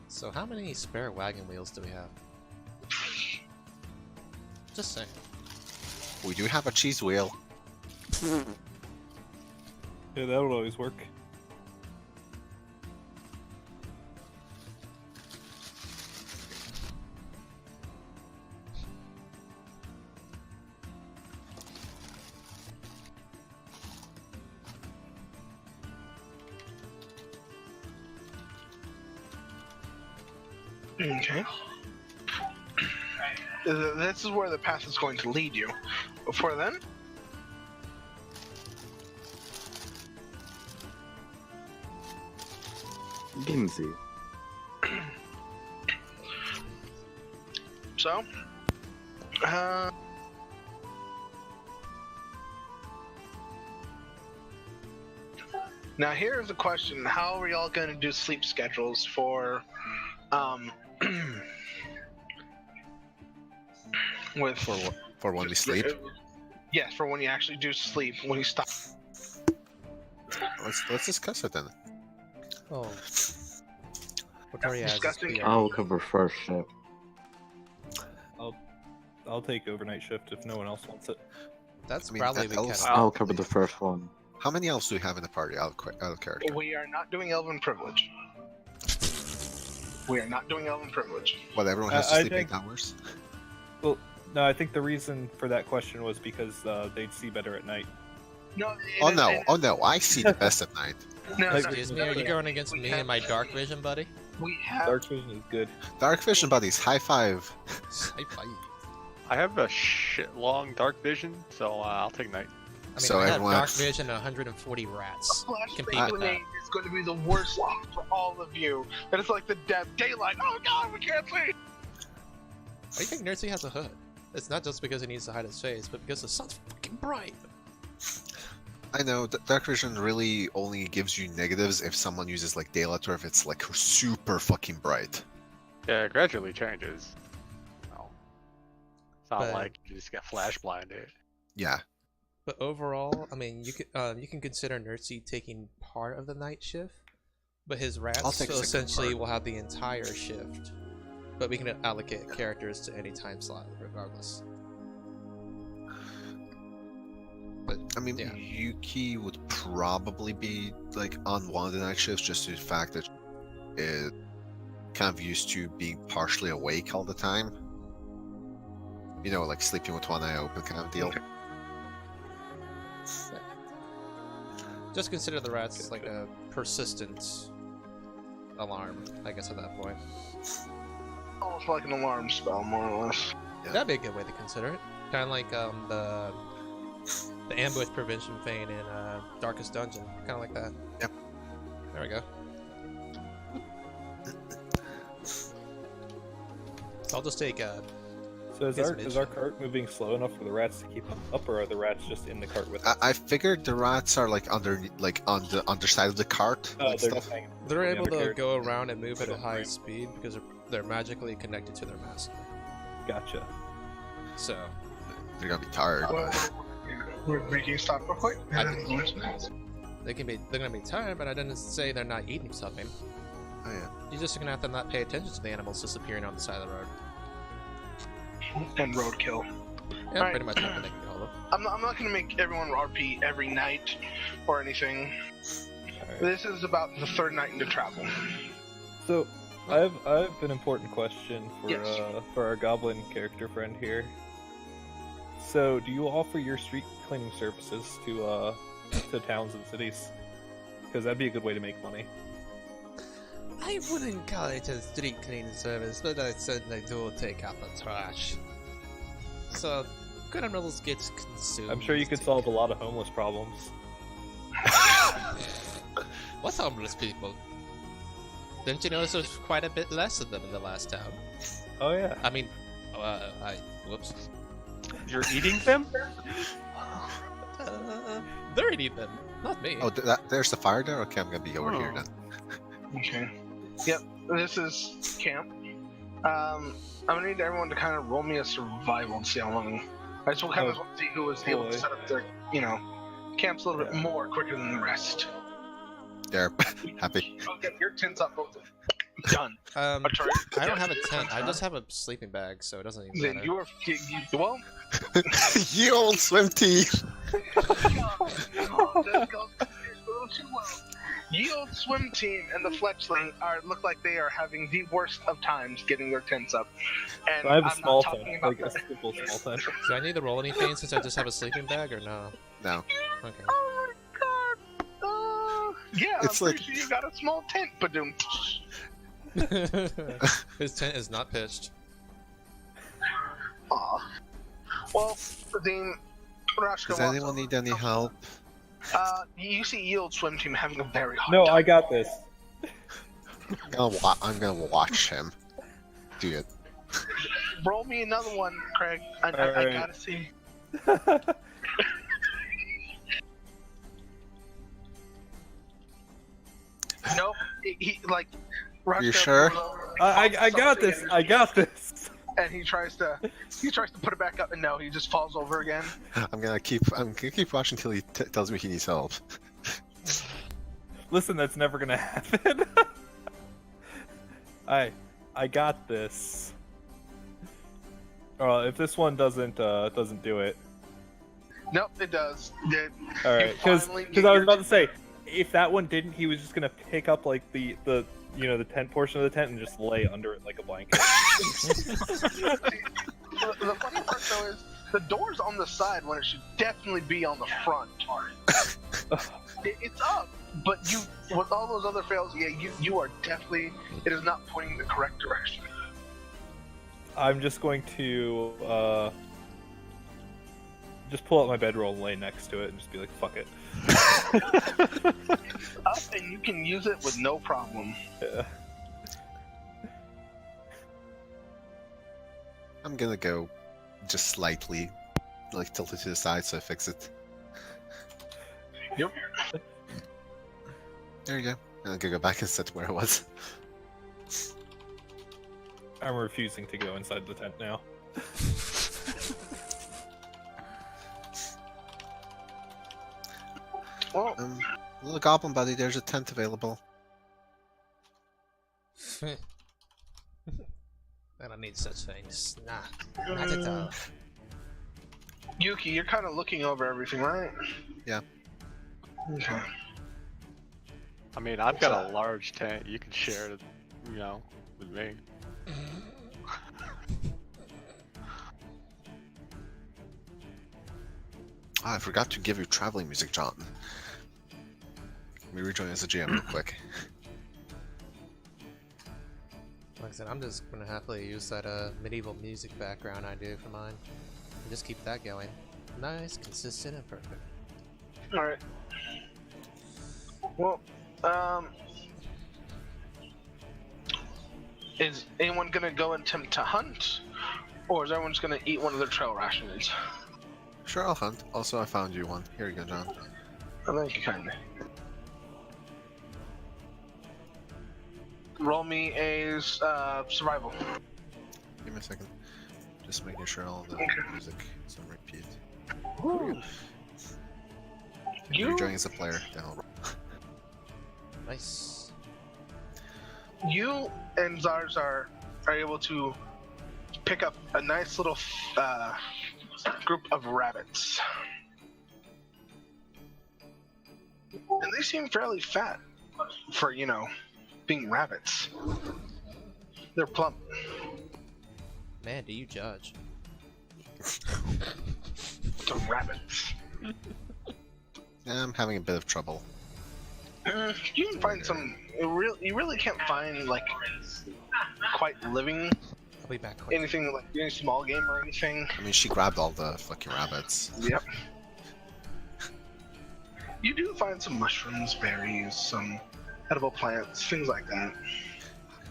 So how many spare wagon wheels do we have? Just saying. We do have a cheese wheel. Yeah, that would always work. Okay. This is where the path is going to lead you. Before then, Gnerzi. so, now here's a question. How are y'all going to do sleep schedules for, with... For when we sleep? Yes, for when you actually do sleep, when you stop. Let's discuss it then. Oh. Artorius has disgusting. his I'll PRE. cover first shift. I'll take overnight shift if no one else wants it. That's I mean, probably that the kind elves- of... I'll cover the first one. How many elves do we have in the party? Out of character. We are not doing Elven Privilege. We are not doing Elven Privilege. Well, everyone has to I sleep think- 8 hours. Well, no, I think the reason for that question was because they'd see better at night. No. Oh no! I see the best at night. No, Excuse me, are you going against me and my dark vision, buddy? We have. Dark vision is good. Dark vision buddies, high five. High five. I have a shit long dark vision, so I'll take night. I mean, So I have everyone- dark vision and 140 rats. Compete Flashbang with that. grenade is going to be the worst for all of you. And it's like the dead daylight. Oh god, we can't see. Why do you think Gnerzi has a hood? It's not just because he needs to hide his face, but because the sun's fucking bright. I know dark vision really only gives you negatives if someone uses like daylight or if it's like super fucking bright. Yeah, it gradually changes. No. It's not But- like you just get flash blinded. Yeah. But overall, I mean, you can consider Gnerzi taking part of the night shift, but his I'll rats take a second essentially part. will have the entire shift. But we can allocate characters to any time slot regardless. But I mean, yeah. Yuki would probably be like on one of the night shifts just due to the fact that it kind of used to being partially awake all the time. You know, like sleeping with one eye open kind of deal. Just consider the rats like a persistent alarm, I guess, at that point. Almost like an alarm spell, more or less. Yeah. That'd be a good way to consider it. Kind of like the ambush prevention feint in Darkest Dungeon. Kind of like that. Yep. There we go. So I'll just take So is Yes, our Mitch. is our cart moving slow enough for the rats to keep up, or are the rats just in the cart with us? I figured the rats are like on the underside of the cart. Oh, and they're stuff. just hanging. They're Yeah, able the to character- go around and move at a high speed because they're magically connected to their master. Gotcha. So They're gonna be tired. Well, we can stop real quick. they're gonna be tired, but I didn't say they're not eating something. Oh yeah. You're just gonna have to not pay attention to the animals disappearing on the side of the road. And roadkill. Yeah, Alright. pretty much everything can hold up. I'm not going to make everyone RP every night or anything. Alright. This is about the third night into travel. So I have an important question for Yes. for our goblin character friend here. So do you offer your street cleaning services to towns and cities? Because that'd be a good way to make money. I wouldn't call it a street cleaning service, but I certainly do take out the trash. So, criminals get consumed. I'm sure you could solve a lot of homeless problems. What homeless people? Didn't you notice there's quite a bit less of them in the last town? Oh yeah. I mean, whoops. You're eating them? They're eating them, not me. Oh, there's the fire there. Okay, I'm gonna be over here then. Okay. Yep, this is camp. I'm gonna need everyone to kind of roll me a survival and see how long. I just kind of want to see who was able to set up their, camps a little bit more quicker than the rest. There, happy. Okay, your tent's up, both of them. Done. Artorius, I don't have a tent. I just have a sleeping bag, so it doesn't even Then matter. you are well. Ye old swim team. Ye old swim team and the fletchling look like they are having the worst of times getting their tents up. And I have a I'm small not talking tent, about like a simple small tent. Do I need to roll anything since I just have a sleeping bag, or no? No. Okay. Oh my god! Yeah, It's I'm like- pretty sure you got a small tent, but His tent is not pitched. Aw. Well, Dean, Rashka, Does anyone need any help? You see Yield swim team having a very hard No, time. I got this. I'm gonna watch him do it. Roll me another one, Craig. I Alright. gotta see. Nope. He like. Rashka You sure? pulls over, I got something, this. I got this. And he tries to put it back up, and no, he just falls over again. I'm gonna keep watching until he tells me he needs help. Listen, that's never gonna happen. I got this. If this one doesn't do it. Nope, it does. All right, because finally I get was your- about to say, if that one didn't, he was just gonna pick up like the tent portion of the tent and just lay under it like a blanket. The funny part though is The door's on the side when it should definitely be on the front. It's up, but you, with all those other fails, yeah, you are definitely, it is not pointing the correct direction. I'm just going to just pull out my bedroll and lay next to it and just be like, fuck it. It's up and you can use it with no problem. Yeah. I'm gonna go just slightly, like, tilt it to the side so I fix it. Yep. There you go. I'm gonna go back and sit where I was. I'm refusing to go inside the tent now. Well, Little goblin buddy, there's a tent available. I don't need such things. Nah, not at all. Yuki, you're kind of looking over everything, right? Yeah. Okay. I mean, I've got a large tent. You can share it, you know, with me. I forgot to give you traveling music, John. Let me rejoin as a GM real quick. Like I said, I'm just gonna happily use that medieval music background I do for mine. And just keep that going. Nice, consistent, and perfect. Alright. Well, is anyone gonna go and attempt to hunt? Or is everyone just gonna eat one of their trail rations? Sure, I'll hunt. Also, I found you one. Here you go, John. Oh, thank you kindly. Roll me a survival. Give me a second. Just making sure all the music is on repeat. You- You're joining as a player, then I'll roll. Nice. You and Zarzar are able to pick up a nice little group of rabbits. And they seem fairly fat for, you know, being rabbits. They're plump. Man, do you judge? The rabbits. I'm having a bit of trouble. You can find some. You really can't find like quite living I'll be back quick. anything like any small game or anything. I mean, she grabbed all the fucking rabbits. Yep. You do find some mushrooms, berries, some edible plants, things like that.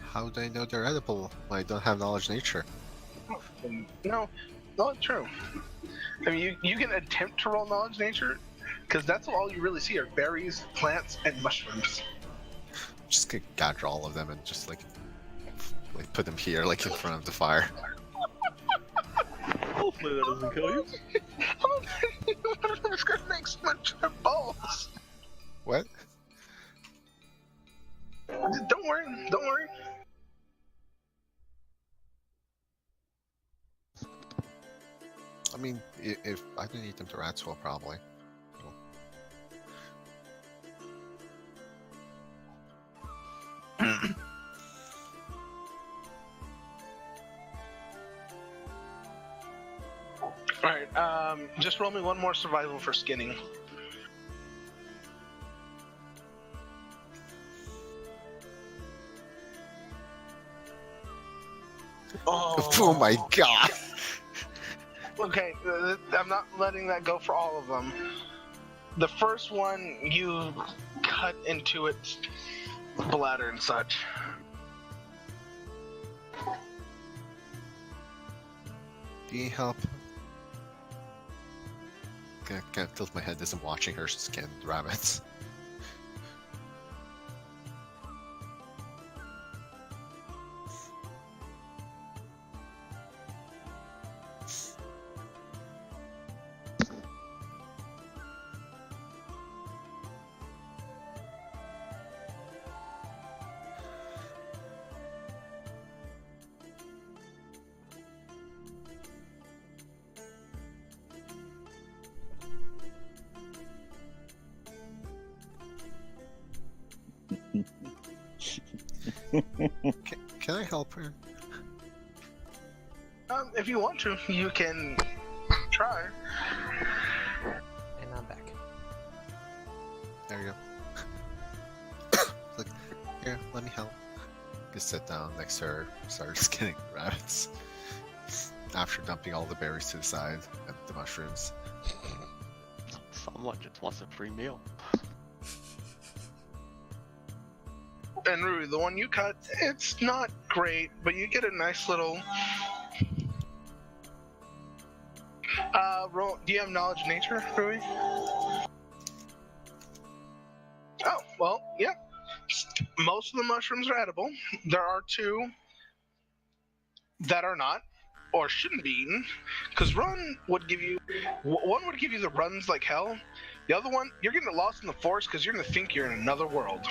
How do I know they're edible? I don't have knowledge of nature. No, not true. I mean, you can attempt to roll knowledge nature, because that's all you really see are berries, plants, and mushrooms. Just gonna gather all of them and just like put them here, like in front of the fire. Hopefully that doesn't kill you. One of them's gonna make much of balls. What? Don't worry, don't worry. I mean, if I didn't eat them to rats, well, probably. Alright, just roll me one more survival for skinning. Oh my god! Okay, I'm not letting that go for all of them. The first one, you cut into its bladder and such. Do you need help? Kind of tilt my head as I'm watching her skin rabbits. Can I help her? If you want to, you can try. And I'm back. There you go. Like, here, let me help. Just sit down next to her, start skinning the rabbits. After dumping all the berries to the side and the mushrooms. Someone just wants a free meal. And Rui, the one you cut, it's not great, but you get a nice little. Do you have knowledge of nature, Rui? Oh, well, yeah. Most of the mushrooms are edible. There are 2 that are not, or shouldn't be eaten, because one would give you the runs like hell. The other one, you're getting lost in the forest because you're gonna think you're in another world.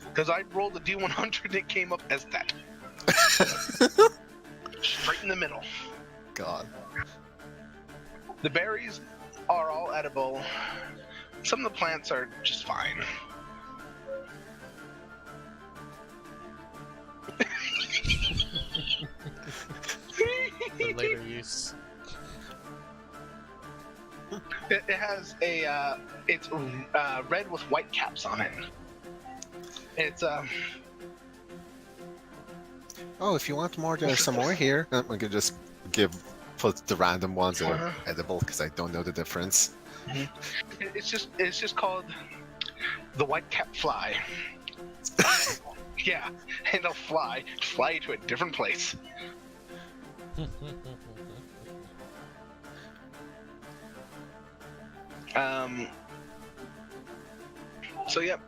Because I rolled a D100 and it came up as that. Straight in the middle. God. The berries are all edible. Some of the plants are just fine. For later use. It has it's red with white caps on it. It's Oh, if you want more, there's some more here. We could just put the random ones that are edible because I don't know the difference. It's just called the white cap fly. Yeah, and it'll fly to a different place. So yep,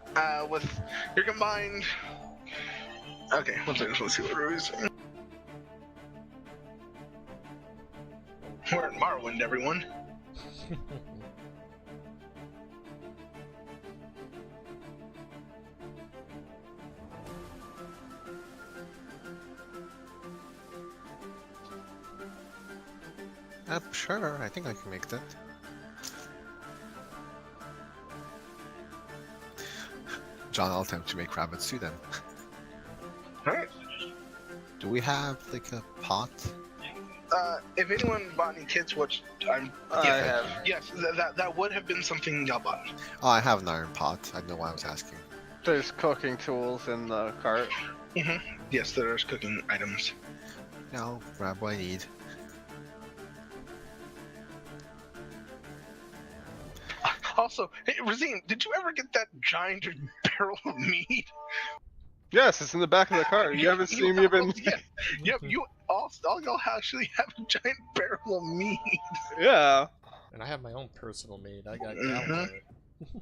with your combined. Okay, let's see what Rui's saying. We're in Morrowind, everyone. Sure, I think I can make that. John, I'll attempt to make rabbits too then. Alright. Do we have like a pot? If anyone bought any kits, which I have. yes, that would have been something y'all bought. Oh, I have an iron pot. I don't know why I was asking. There's cooking tools in the cart. Yes, there's cooking items. Yeah, I'll grab what I need. Also, hey, Razine, did you ever get that giant barrel of meat? Yes, it's in the back of the cart. You haven't seen me even. Yep, you all y'all actually have a giant barrel of meat. Yeah. And I have my own personal made. I got gallons of it.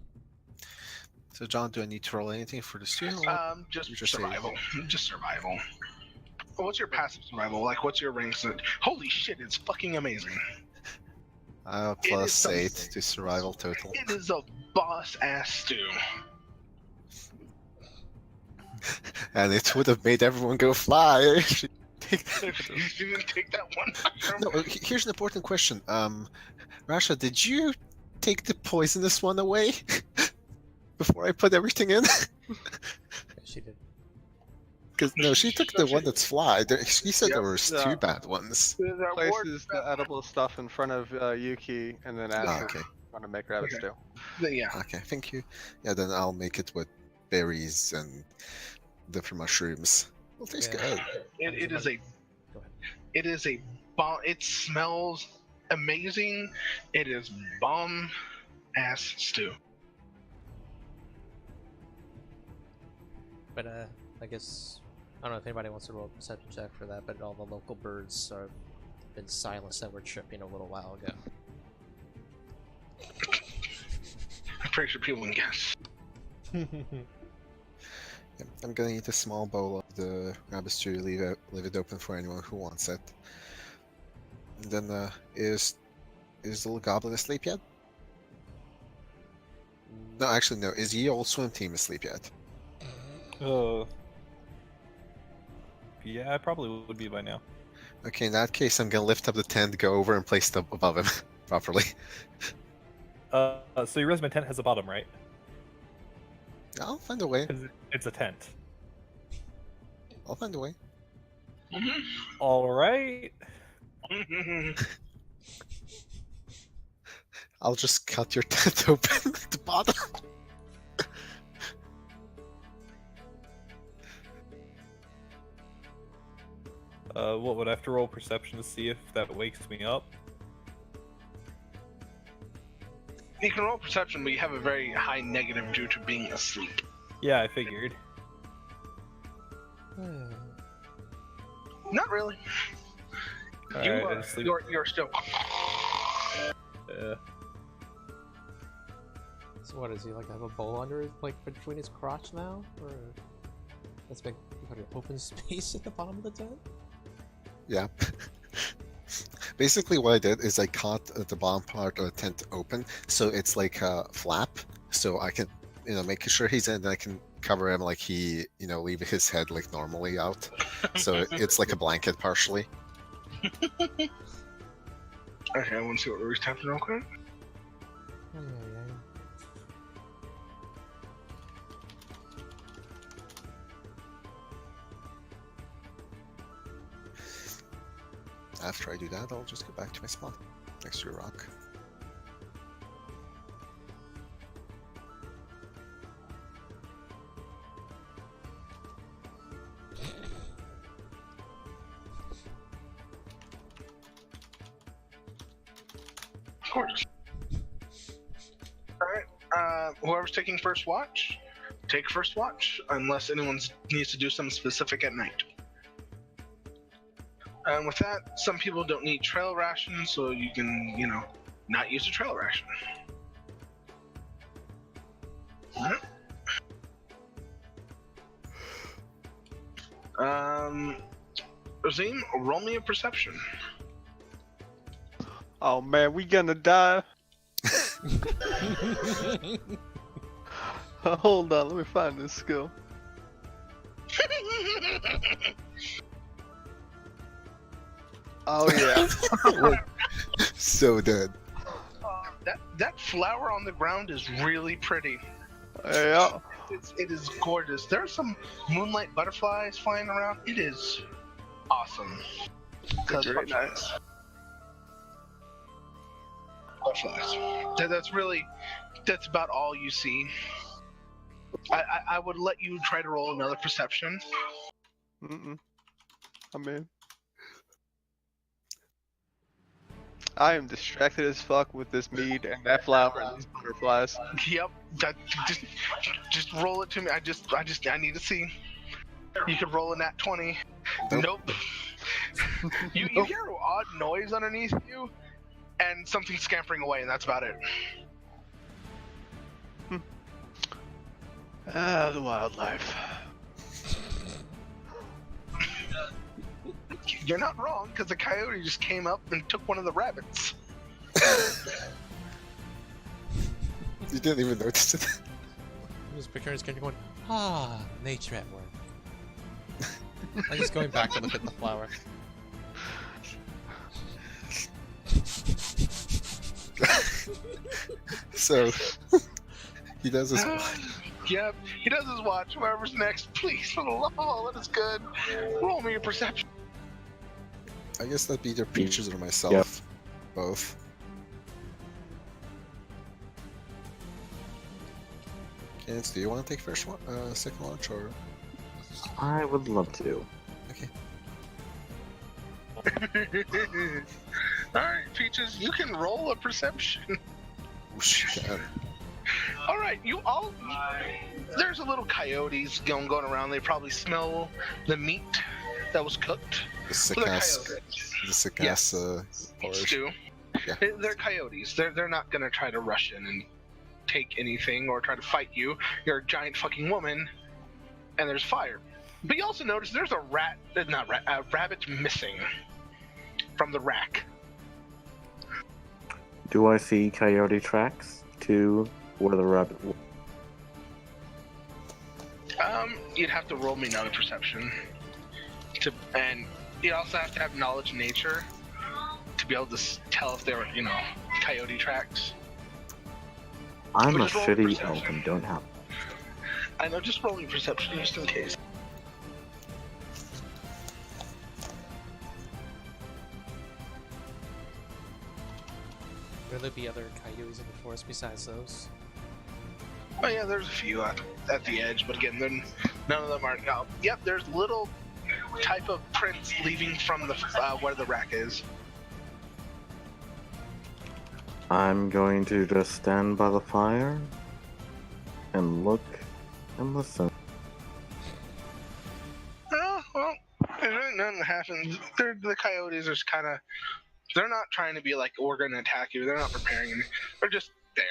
So, John, do I need to roll anything for the stew? Just survival. Just survival. What's your passive survival? Like, what's your rank? Holy shit, it's fucking amazing. Plus 8 to survival total. It is a boss-ass stew. And it would have made everyone go fly. You didn't take that one. No, here's an important question. Rasha, did you take the poisonous one away before I put everything in? Yeah, she did. Because no, she took the one that's fly. She said there was 2 bad ones. Places the edible stuff in front of Yuki, and then asks Okay. her want to make rabbit stew. Yeah. Okay, thank you. Yeah, then I'll make it with berries and different mushrooms. Well, tastes good. It is a. Go ahead. It is a bomb. It smells amazing. It is bomb ass stew. But I guess I don't know if anybody wants to roll a perception check for that, but all the local birds are been silenced that were chirping a little while ago. I'm pretty sure people can guess. Yeah, I'm gonna eat a small bowl of the rabbit stew, leave it open for anyone who wants it. And then, is the little goblin asleep yet? No, actually, no. Is ye old swim team asleep yet? Yeah, I probably would be by now. Okay, in that case, I'm gonna lift up the tent, go over, and place it up above him properly. So your resident tent has a bottom, right? I'll find a way. 'Cause it's a tent. I'll find a way. All right. I'll just cut your tent open at the bottom. What would I have to roll perception to see if that wakes me up? You can roll perception, but you have a very high negative due to being asleep. Yeah, I figured. Not really. Alright, You're still. Yeah. So what, does he like have a bowl under his, like between his crotch now? Or let's make an open space at the bottom of the tent? Yeah. Basically what I did is I cut the bottom part of the tent open, so it's like a flap, so I can, make sure he's in, and I can cover him like he, leave his head like normally out. So it's like a blanket partially. Okay, I want to see what Rory's tapping real quick. After I do that, I'll just go back to my spot next to a rock. Of course. Alright, whoever's taking first watch, take first watch, unless anyone needs to do something specific at night. And with that, some people don't need trail rations, so you can, not use a trail ration. Alright. Razim, roll me a perception. Oh man, we gonna die. Hold on, let me find this skill. Oh yeah. So dead. That flower on the ground is really pretty. Yeah. It is gorgeous. There are some moonlight butterflies flying around. It is awesome. That's very nice. Butterflies. That's about all you see. I would let you try to roll another perception. I mean, I am distracted as fuck with this mead and that flower and these butterflies. Yep. Just roll it to me. I need to see. You could roll a nat 20. Nope. You hear an odd noise underneath you, and something scampering away, and that's about it. The wildlife. You're not wrong, because the coyote just came up and took one of the rabbits. You didn't even notice it. I'm just picturing his character going, nature at work. I'm just going back to look at the flower. So, he does his watch. Yep, he does his watch. Whoever's next, please, for the love of all that is good, roll me a perception. I guess that'd be either Peaches or myself. Yep. Both. Kenneth, do you want to take first one, second watch, or? I would love to. Okay. Alright, Peaches, you can roll a perception. Whoosh, yeah. Alright, there's a little coyotes going around. They probably smell the meat that was cooked. The sick Yes. porridge. Stew. Yeah. They're coyotes. They're not gonna try to rush in and take anything or try to fight you. You're a giant fucking woman, and there's fire. But you also notice there's a rabbit missing from the rack. Do I see coyote tracks to where the rabbit was? You'd have to roll me another perception. And you'd also have to have knowledge of nature to be able to tell if they were, coyote tracks. I'm a Just roll shitty perception. elf and don't have. I know, just rolling perception just in case. Will there be other coyotes in the forest besides those? Oh yeah, there's a few at the edge, but again, then none of them are. Yep, there's little type of prints leaving from the where the rack is. I'm going to just stand by the fire and look and listen. Oh, well, there's really nothing that happens. The coyotes are just kind of. They're not trying to be like, we're going to attack you. They're not preparing anything. They're just there.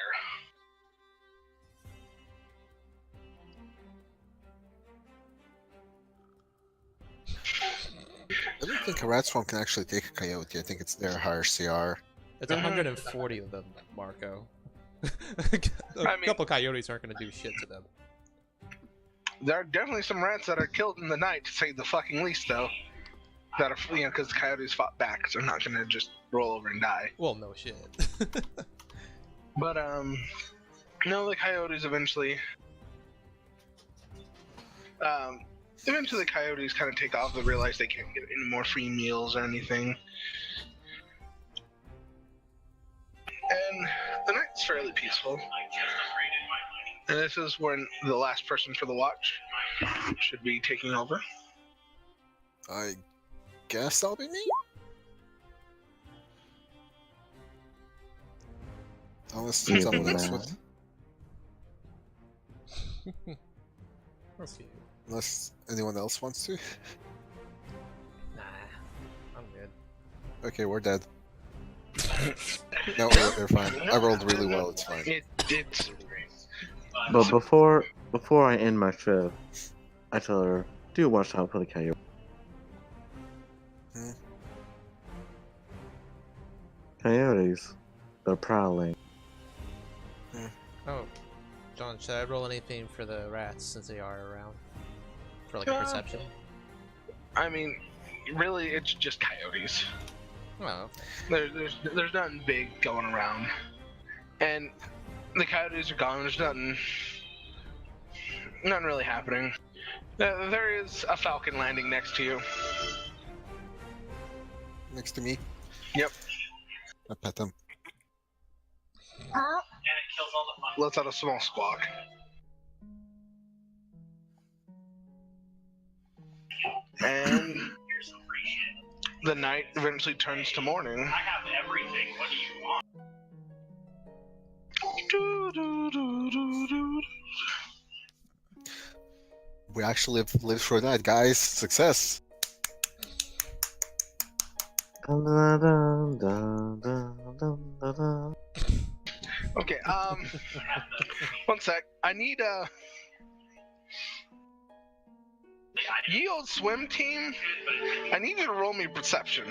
I don't think a rat swarm can actually take a coyote. I think it's their higher CR. It's 140 of them, Marco. A couple coyotes aren't going to do shit to them. There are definitely some rats that are killed in the night, to say the fucking least, though. That are, because the coyotes fought back, so they're not going to just roll over and die. Well, no shit. But, no, the coyotes eventually... Eventually the coyotes kind of take off. They realize they can't get any more free meals or anything. And the night's fairly peaceful. And this is when the last person for the watch should be taking over. I guess that'll be me? Unless someone else would. Let's see. Unless anyone else wants to. Nah, I'm good. Okay, we're dead. No, they're fine. I rolled really well, it's fine. It's... But before I end my shift, I tell her, do watch out for the coyote. Coyotes, they're prowling. Oh, John, should I roll anything for the rats since they are around? For like a perception? I mean, really, it's just coyotes. Oh. There's nothing big going around. And the coyotes are gone. There's nothing really happening. There is a falcon landing next to you. Next to me? Yep. I pet them. And it kills all the fun. Lets out a small squawk. And the night eventually turns to morning. I have everything. What do you want? We actually lived through that, guys. Success. Okay, one sec. I need Ye old swim team, I need you to roll me perception.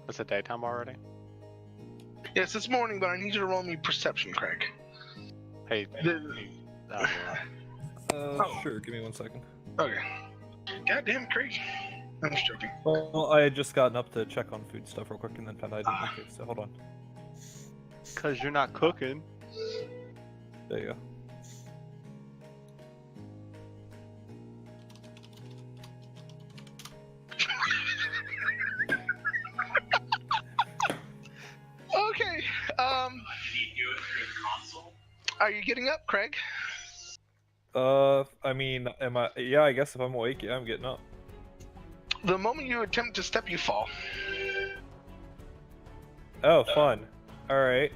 Is it daytime already? Yes, it's morning, but I need you to roll me perception, Craig. Hey. Sure, give me 1 second. Okay. Goddamn, Craig. I'm just joking. Well, I had just gotten up to check on food stuff real quick and then found I didn't make it, so hold on. Because you're not cooking. There you go. Okay, are you getting up, Craig? I mean, am I? Yeah, I guess if I'm awake, yeah, I'm getting up. The moment you attempt to step, you fall. Oh, fun. Alright.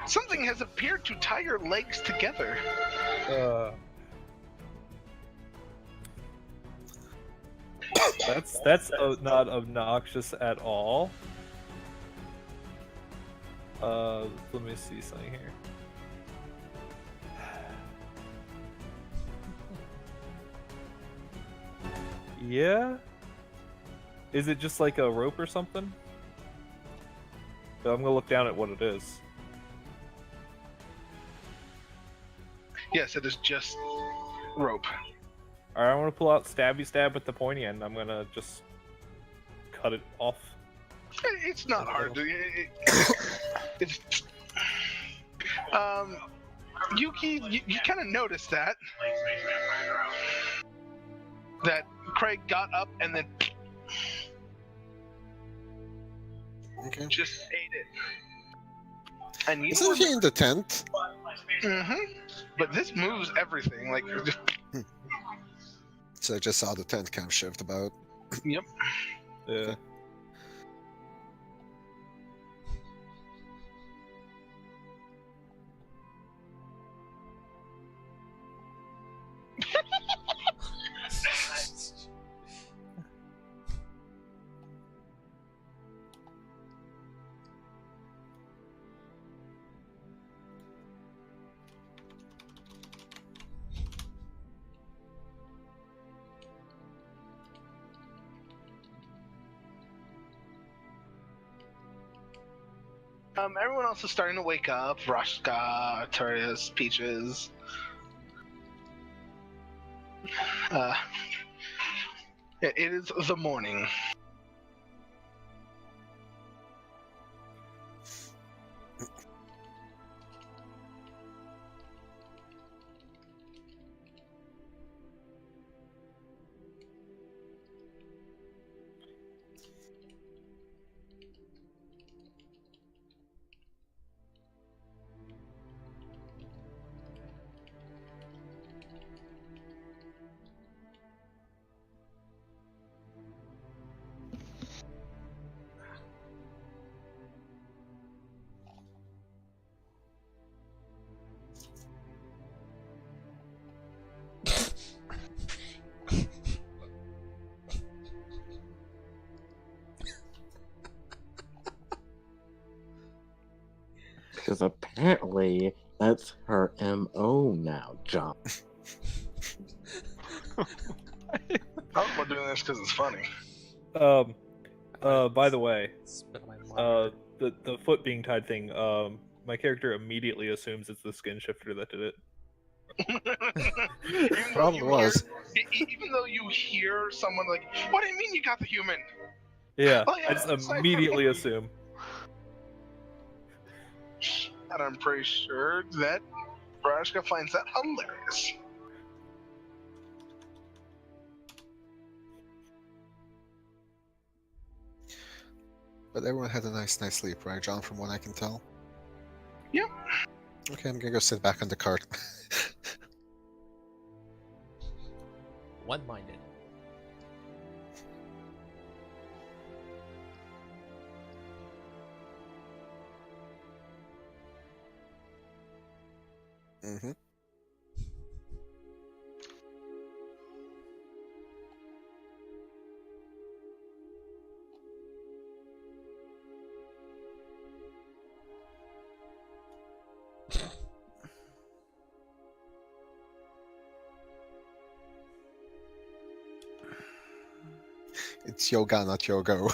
Something has appeared to tie your legs together. That's not obnoxious at all. Let me see something here. Yeah? Is it just like a rope or something? So I'm gonna look down at what it is. Yes, it is just rope. Alright, I want to pull out stabby stab with the pointy end. I'm gonna just cut it off. It's not hard to. It's, Yuki, you kind of noticed that Craig got up and then just ate it. And you Isn't he in the tent? But this moves everything. Like, just... So I just saw the tent kind of shift about. Yep. Yeah. Everyone else is starting to wake up. Rashka, Artorius, Peaches. It is the morning. Because apparently that's her MO now, John. I'm doing this because it's funny. By the way, Spit my mind. the foot being tied thing, my character immediately assumes it's the skin shifter that did it. Probably was. Even though you hear someone like, "What do you mean you got the human?" Yeah, Oh, yeah, I just it's like- immediately assume. And I'm pretty sure that Rashka finds that hilarious. But everyone had a nice sleep, right, John, from what I can tell? Yep. Okay, I'm gonna go sit back on the cart. One-minded. Mm-hmm. It's yoga, not yogo.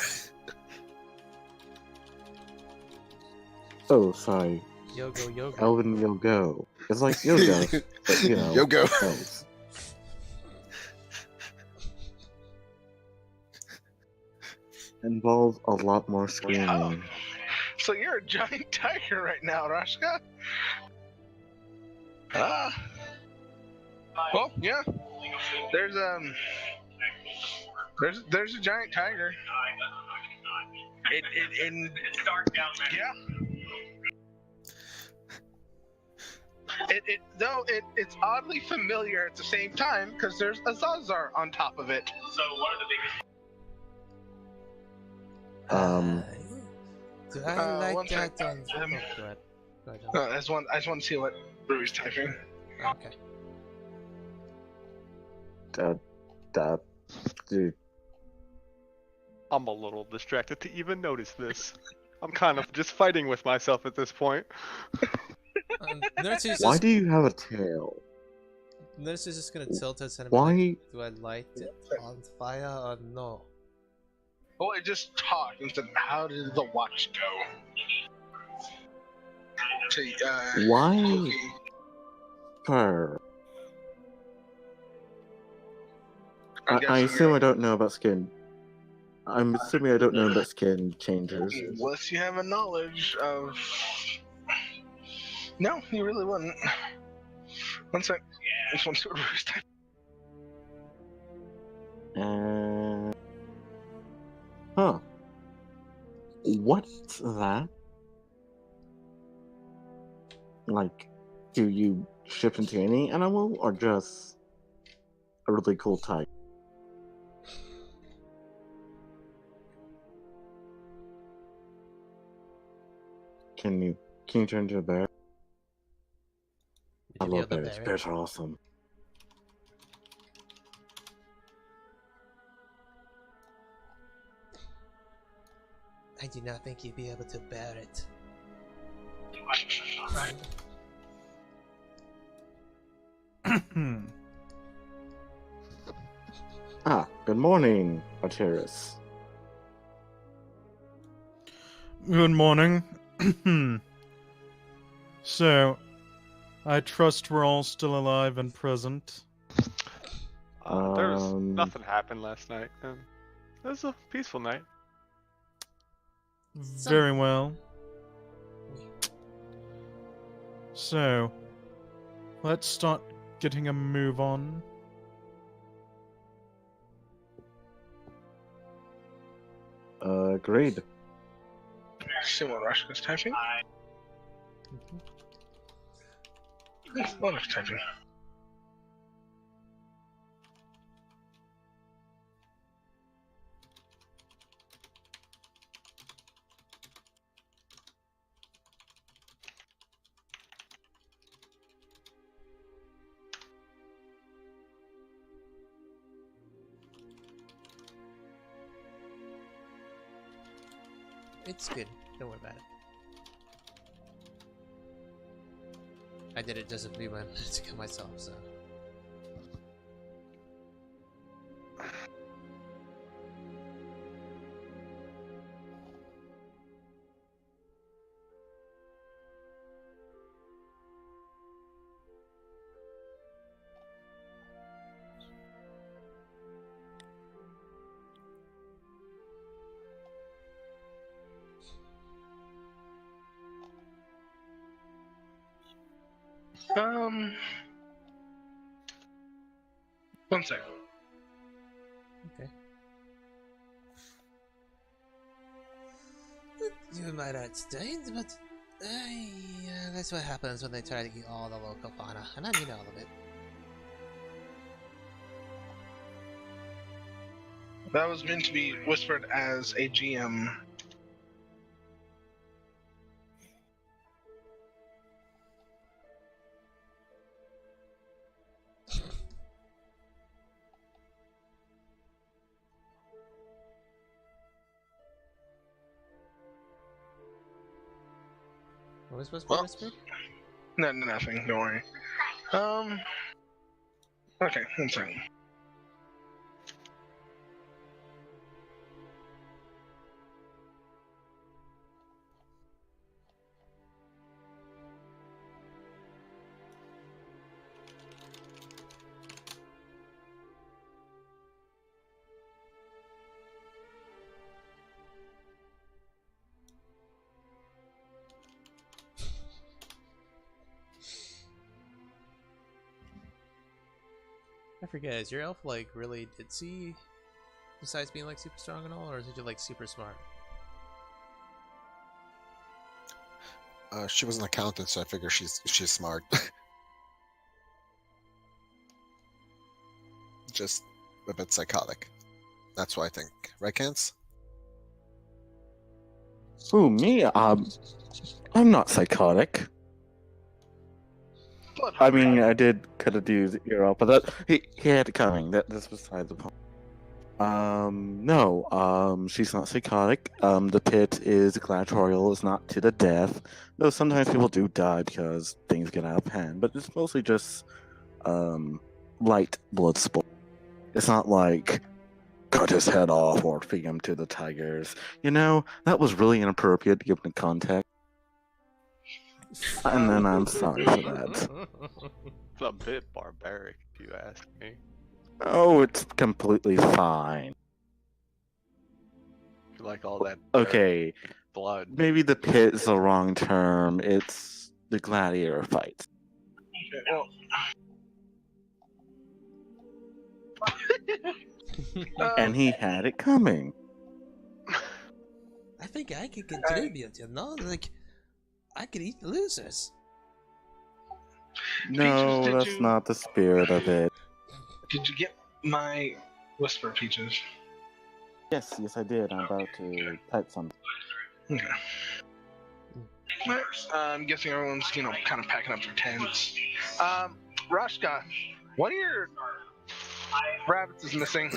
Oh, sorry. Yogo, yogo. Elven Yogo. It's like yoga, but you know. Yogo. else. Involves a lot more screaming. Wow. So you're a giant tiger right now, Rashka? Well, yeah. There's a giant tiger. Yeah. It's oddly familiar at the same time because there's a Zazar on top of it. So one of the biggest. Do I like one that sec. on... Oh, go ahead. Go ahead, John. I just want to see what Ruby's typing. Okay. Dude. I'm a little distracted to even notice this. I'm kind of just fighting with myself at this point. Gnerzi's Why just, do you have a tail? Gnerzi's just gonna tilt his head and Why? be like, do I light it on fire or no? Oh, it just talked and said, "How did the watch go?" Why? Yuki. Her. I assume I don't know about skin. I'm assuming I don't know about skin changes. Unless you have a knowledge of... No, you really wouldn't. One sec. This one's reverse type. Huh. What's that? Like, do you shift into any animal, or just a really cool type? Can you turn into a bear? I love bears. Bears are awesome. I do not think you'd be able to bear it. Good morning, Artorius. Good morning. So, I trust we're all still alive and present. There was nothing happened last night. It was a peaceful night. Very well. So, let's start getting a move on. Agreed. See what Rashka's typing? A lot of typing. It's good. Don't worry about it. I did it just a few minutes ago myself, so. One second. Okay. You might have stained, but that's what happens when they try to get all the local fauna, and I mean all of it. That was meant to be whispered as a GM. What was supposed to be whispered? No, nothing. Don't worry. Okay, one second. I forget, is your elf like really ditzy besides being like super strong and all, or is it like super smart? She was an accountant, so I figure she's smart. Just a bit psychotic. That's what I think. Right, Kance? Ooh, me? I'm not psychotic. I mean, I did cut a dude's ear off, but that he had it coming. That's beside the point. No, she's not psychotic. The pit is gladiatorial, it's not to the death. Though sometimes people do die because things get out of hand, but it's mostly just, light blood sport. It's not like, cut his head off or feed him to the tigers. You know, that was really inappropriate given the context. And then I'm sorry for that. It's a bit barbaric, if you ask me. Oh, it's completely fine. Like all that Okay, blood. maybe the pit is the wrong term. It's the gladiator fight. And he had it coming. I think I could contribute, you know? Like, I could eat the losers. No, Peaches, that's not the spirit of it. Did you get my whisper, Peaches? Yes, I did. I'm about to type something. Okay. I'm guessing everyone's, kind of packing up their tents. Rashka, one of your rabbits is missing.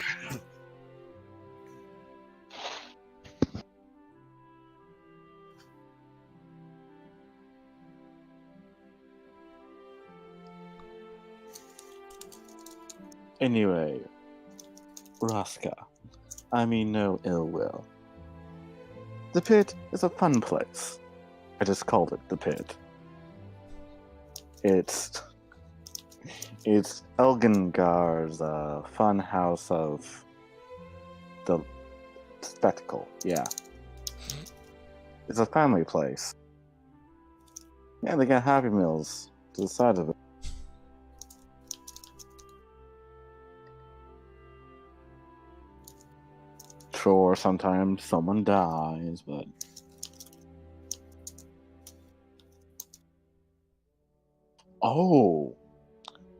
Anyway, Raska, I mean no ill will. The pit is a fun place. I just called it the pit. It's Elgingar's fun house of the spectacle. Yeah, it's a family place. Yeah, they got Happy Meals to the side of it. Sure, sometimes someone dies, but oh,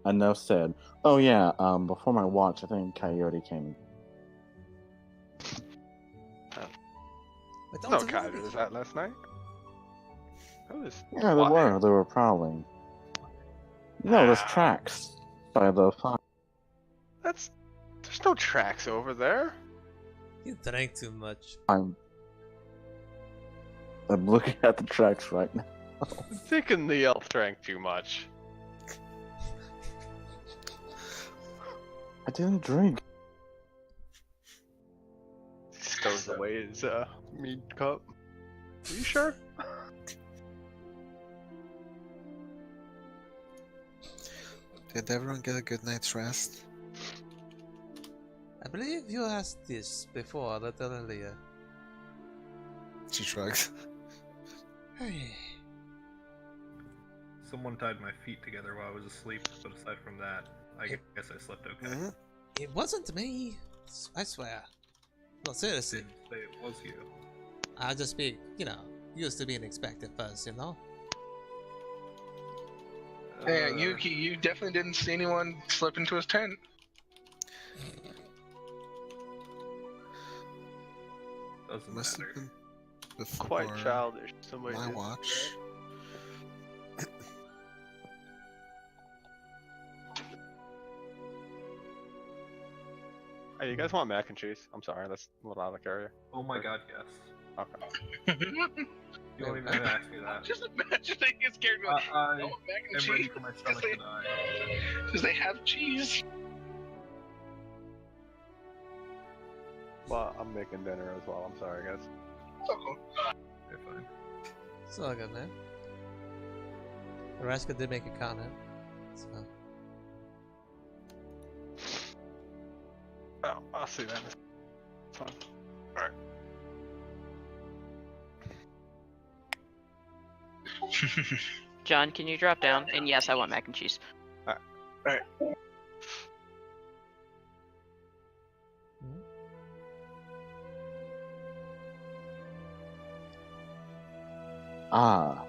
enough said. Oh yeah, before my watch, I think Coyote came. But No, don't Kyle, was that last night? Yeah, they were prowling. No, there's tracks by the farm. There's no tracks over there. You drank too much. I'm looking at the tracks right now. I'm thinking the elf drank too much. I didn't drink. He stows away his mead cup. Are you sure? Did everyone get a good night's rest? I believe you asked this before, a little earlier. She shrugs. Hey. Someone tied my feet together while I was asleep, but aside from that, I guess I slept okay. Mm-hmm. It wasn't me. I swear. No, seriously. Say it was you. I'll just be, used to being expected first, you know? Yeah, Yuki, you definitely didn't see anyone slip into his tent. Doesn't Must matter. have been before Quite childish. Somebody my did watch. Hey, you guys want mac and cheese? I'm sorry, that's a little out of character. Oh my god, yes. Okay. You don't even have to ask me that. Just imagining it's scared me. I I want mac and am ready cheese. for my stomach to die. Because they have cheese. Well, I'm making dinner as well. I'm sorry, guys. So cool. Okay, fine. It's all good, man. Raska did make a comment. So. Oh, I'll see that. It's fine. Alright. John, can you drop down? And yes, I want mac and cheese. Alright. Ah.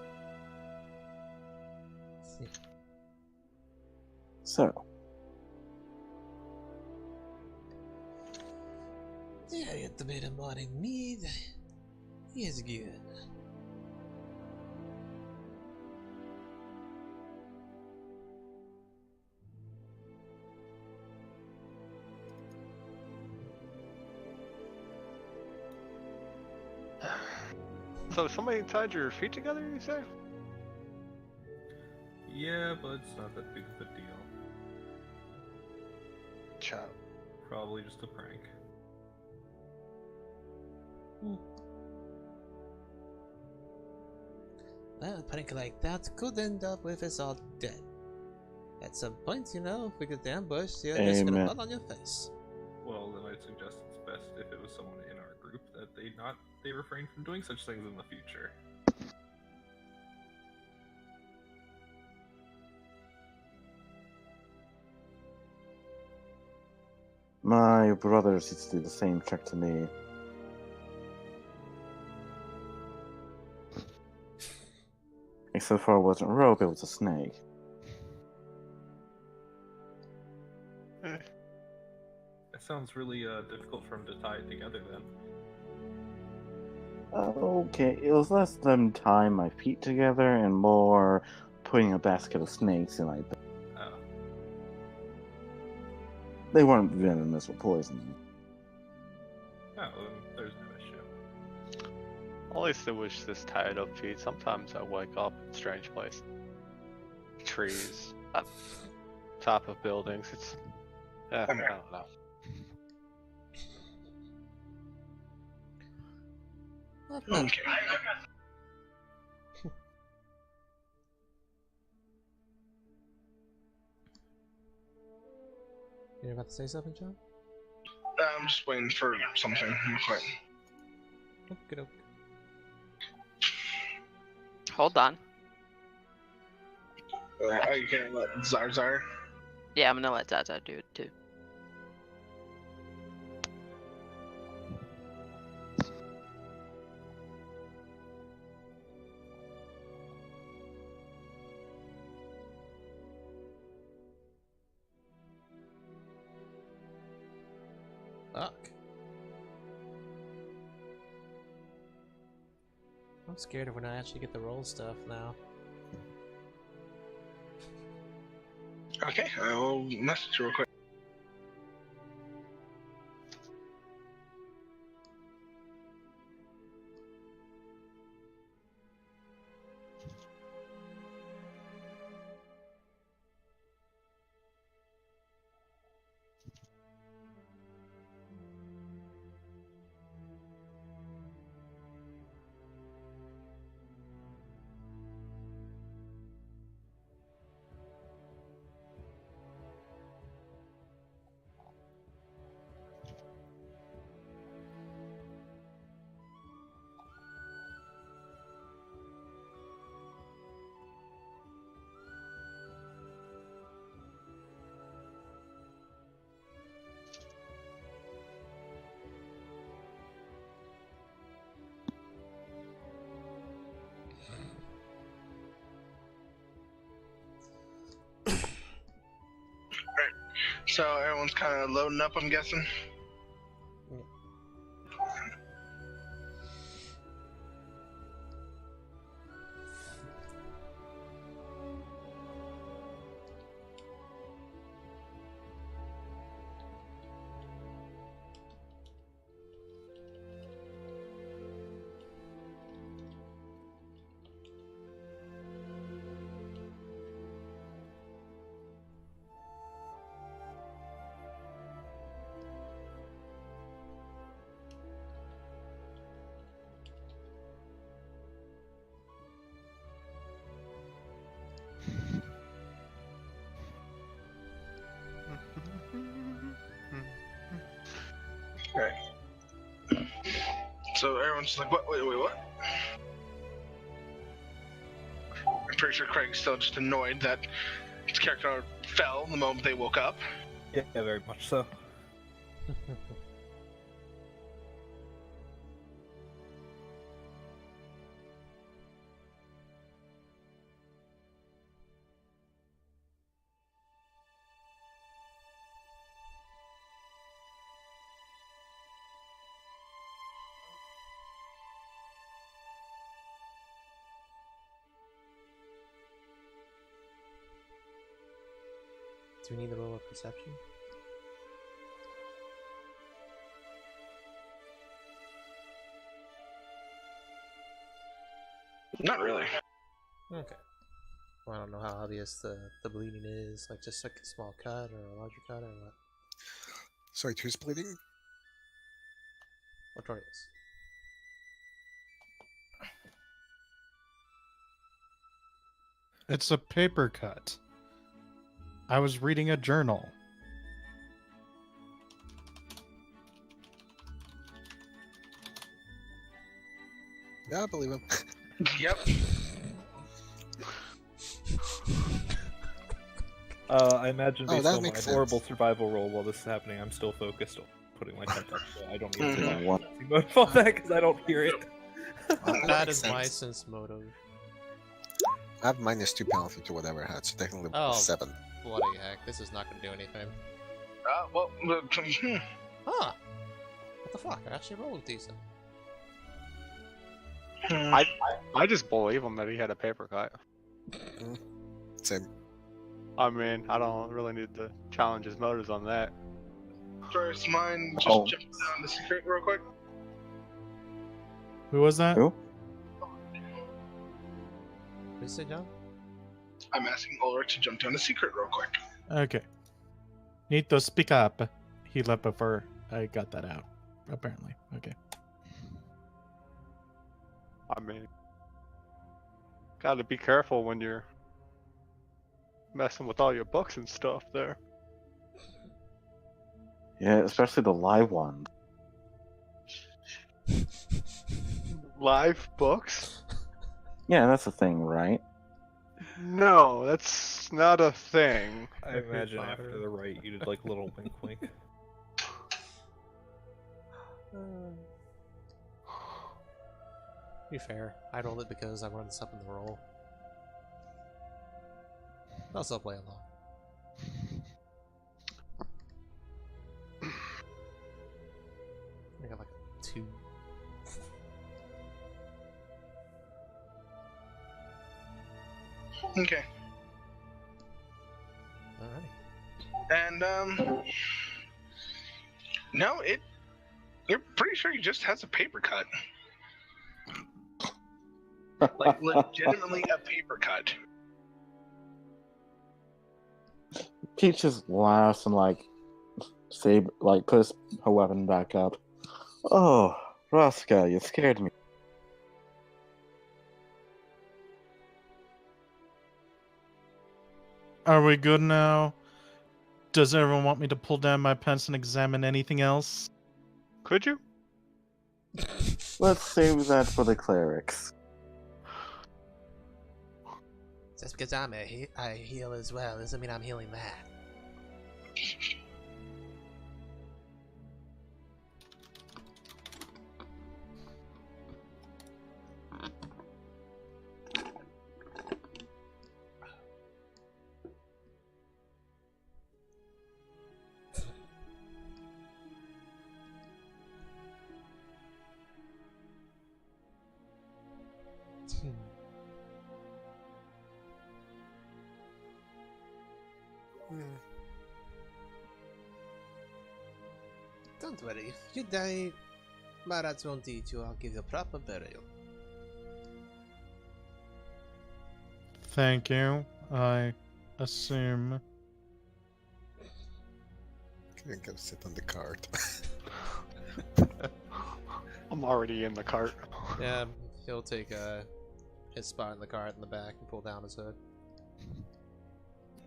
So, Yeah, get the bit of morning mead. Is good. So somebody tied your feet together, you say? Yeah, but it's not that big of a deal. Child. Probably just a prank. Well, a prank like that could end up with us all dead. At some point, you know, if we get ambushed, you're just gonna fall on your face. Well, then I'd suggest it's best if it was someone in our group that they refrain from doing such things in the future. My brothers used to do the same trick to me. Except for it wasn't a rope, it was a snake. That sounds really difficult for them to tie it together then. Okay, it was less them tying my feet together and more putting a basket of snakes in my bed. Oh. They weren't venomous or poisonous. Oh, then there's no issue. At least I wish this tied up feet. Sometimes I wake up in strange places. Trees, top of buildings. It's I don't know. Okay. You're about to say something, John? I'm just waiting for something real quick. Okay. Hold on. Are you gonna let Zarzar? Yeah, I'm gonna let Zaza do it too. Fuck. I'm scared of when I actually get the roll stuff now. Okay, I will message you real quick. So everyone's kind of loading up, I'm guessing. Okay. So everyone's just like, what? Wait, what? I'm pretty sure Craig's still just annoyed that his character fell the moment they woke up. Yeah, very much so. Do we need the roll of perception? Not really. Okay. Well, I don't know how obvious the bleeding is. Like just like a small cut or a larger cut or what? Sorry, who's bleeding? Artorius. It's a paper cut. I was reading a journal. Yeah, I believe him. Yep. I imagine Oh, based that on my makes sense. horrible survival roll while this is happening, I'm still focused on putting my tent up, so I don't need to Mhm. What? motive on that because I don't hear it. That makes is my sense. sense motive. I have -2 penalty to whatever I had, so technically Oh. 7. Bloody heck, this is not gonna do anything. Well, Huh. What the fuck? I actually rolled decent. I just believe him that he had a paper cut. Same. I mean, I don't really need to challenge his motives on that. first, mine just Oh. jump down the secret real quick. Who was that? Who? What did you say, John? I'm asking Ulrich to jump down the secret real quick. Okay. Need to speak up. He left before I got that out. Apparently. Okay. I mean, gotta be careful when you're messing with all your books and stuff there. Yeah, especially the live one. Live books? Yeah, that's the thing, right? No, that's not a thing. I imagine after the right, you did like a little wink wink. To be fair, I rolled it because I wanted this up in the roll. I'll still play along. I got like 2. Okay. Alrighty. And no, you're pretty sure he just has a paper cut. Like legitimately a paper cut. Peach just laughs and like puts her weapon back up. Oh, Rosca, you scared me. Are we good now? Does everyone want me to pull down my pants and examine anything else? Could you? Let's save that for the clerics. Just because I heal as well doesn't mean I'm healing that. Don't worry, if you die, my rats won't eat you. I'll give you proper burial. Thank you. I assume. Can I go sit on the cart? I'm already in the cart. Yeah, he'll take his spot in the cart in the back and pull down his hood.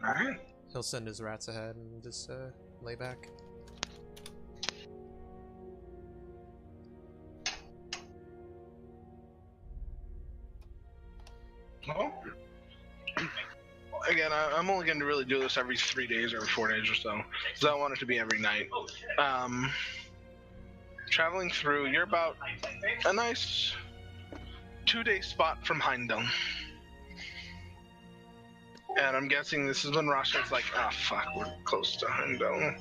Alright. He'll send his rats ahead and just lay back. Well, again, I'm only going to really do this every 3 days or 4 days or so, because I want it to be every night. Traveling through, you're about a nice 2-day spot from Heimdall. And I'm guessing this is when Roscoe's like, ah, fuck, we're close to Heimdall.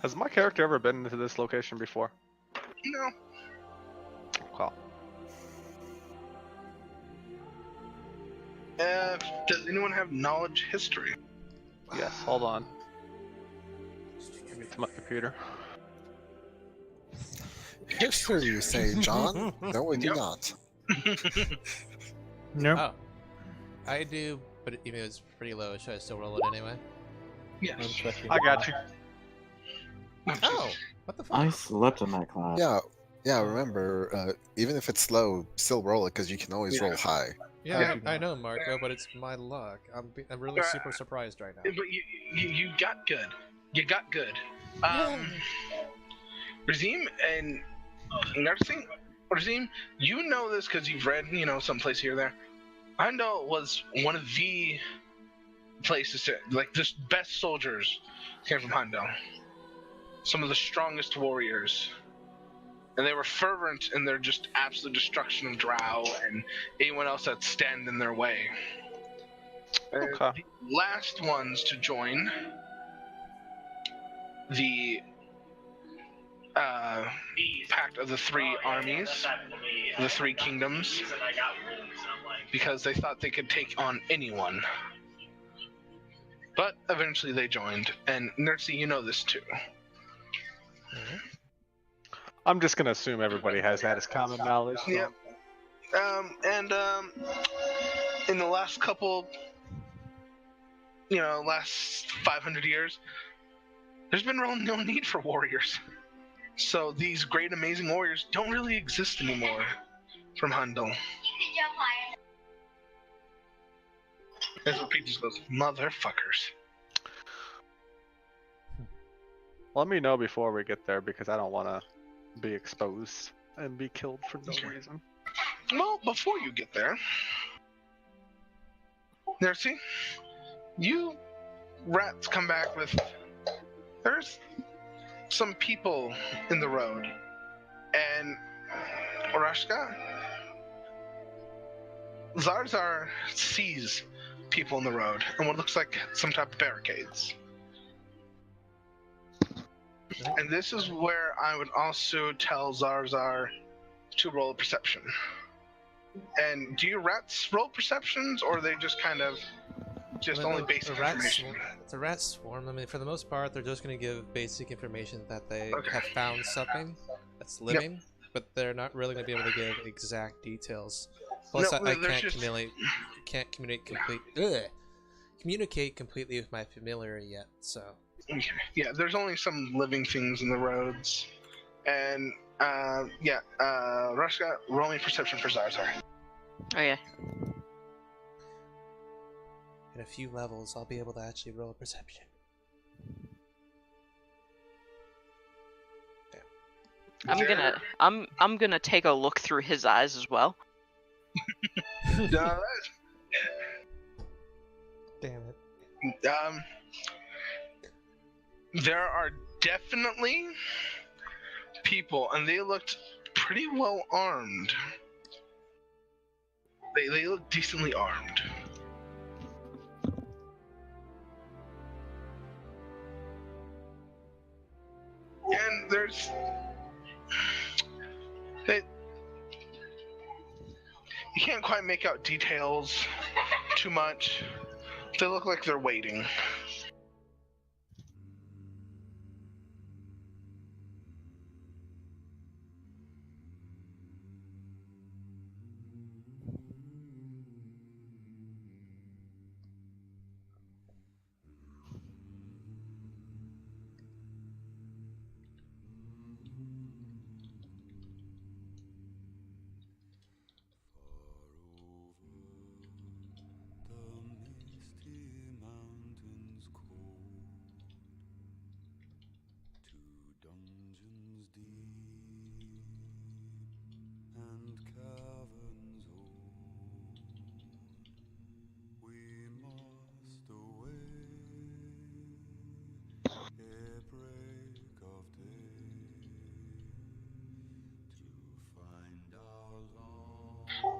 Has my character ever been into this location before? No. Well, Does anyone have knowledge history? yes, hold on. Give me to my computer. History, you say, John? No, we do Yep. not. Nope. Oh. I do, but even if it's pretty low, should I still roll it anyway? I'm Yes. checking. I got you. Oh! What the fuck? I slept in that class. Yeah, Yeah, remember, even if it's low, still roll it because you can always roll high. Yeah, I know, Marco, but it's my luck. I'm really super surprised right now. But you got good. You got good. Razim and Gnerzi, Razim, you know this because you've read, someplace here or there. Heimdall was one of the places to, like, the best soldiers came from Heimdall. Some of the strongest warriors. And they were fervent in their just absolute destruction of Drow and anyone else that stand in their way. Okay. The last ones to join the pact of the three armies, the three kingdoms, because they thought they could take on anyone. But eventually they joined, and Gnerzi, you know this too. I'm just gonna assume everybody has that as common knowledge. So. Yep. And in the last couple, last 500 years, there's been no need for warriors. So these great, amazing warriors don't really exist anymore from Heimdall. That's what Pete just goes, motherfuckers. Let me know before we get there because I don't want to be exposed and be killed for no reason. Well, before you get there, Gnerzi, you rats come back with, there's some people in the road, and Orashka, Zarzar sees people in the road and what looks like some type of barricades. And this is where I would also tell Zarzar to roll a perception. And do your rats roll perceptions, or are they just kind of only basic information? It's a rat swarm. I mean, for the most part, they're just going to give basic information that they have found something that's living, but they're not really going to be able to give exact details. Plus, I can't communicate completely with my familiar yet, so... Okay. Yeah, there's only some living things in the roads. And, Rushka, roll me perception for Zarzar. Okay. In a few levels, I'll be able to actually roll a perception. I'm gonna take a look through his eyes as well. Damn it. There are definitely people, and they looked pretty well armed. They look decently armed. And there's... You can't quite make out details too much. They look like they're waiting.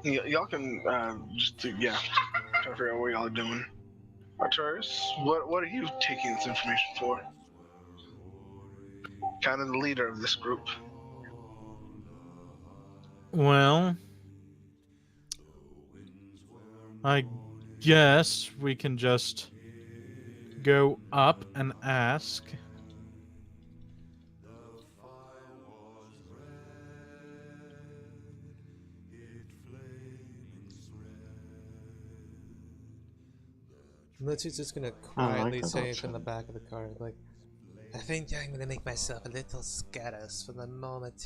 Y'all can just try to figure out what y'all are doing. Artorius, what are you taking this information for? Kind of the leader of this group. Well, I guess we can just go up and ask. Gnerzi's just gonna quietly say from the back of the car, like, I think I'm gonna make myself a little scarce for the moment.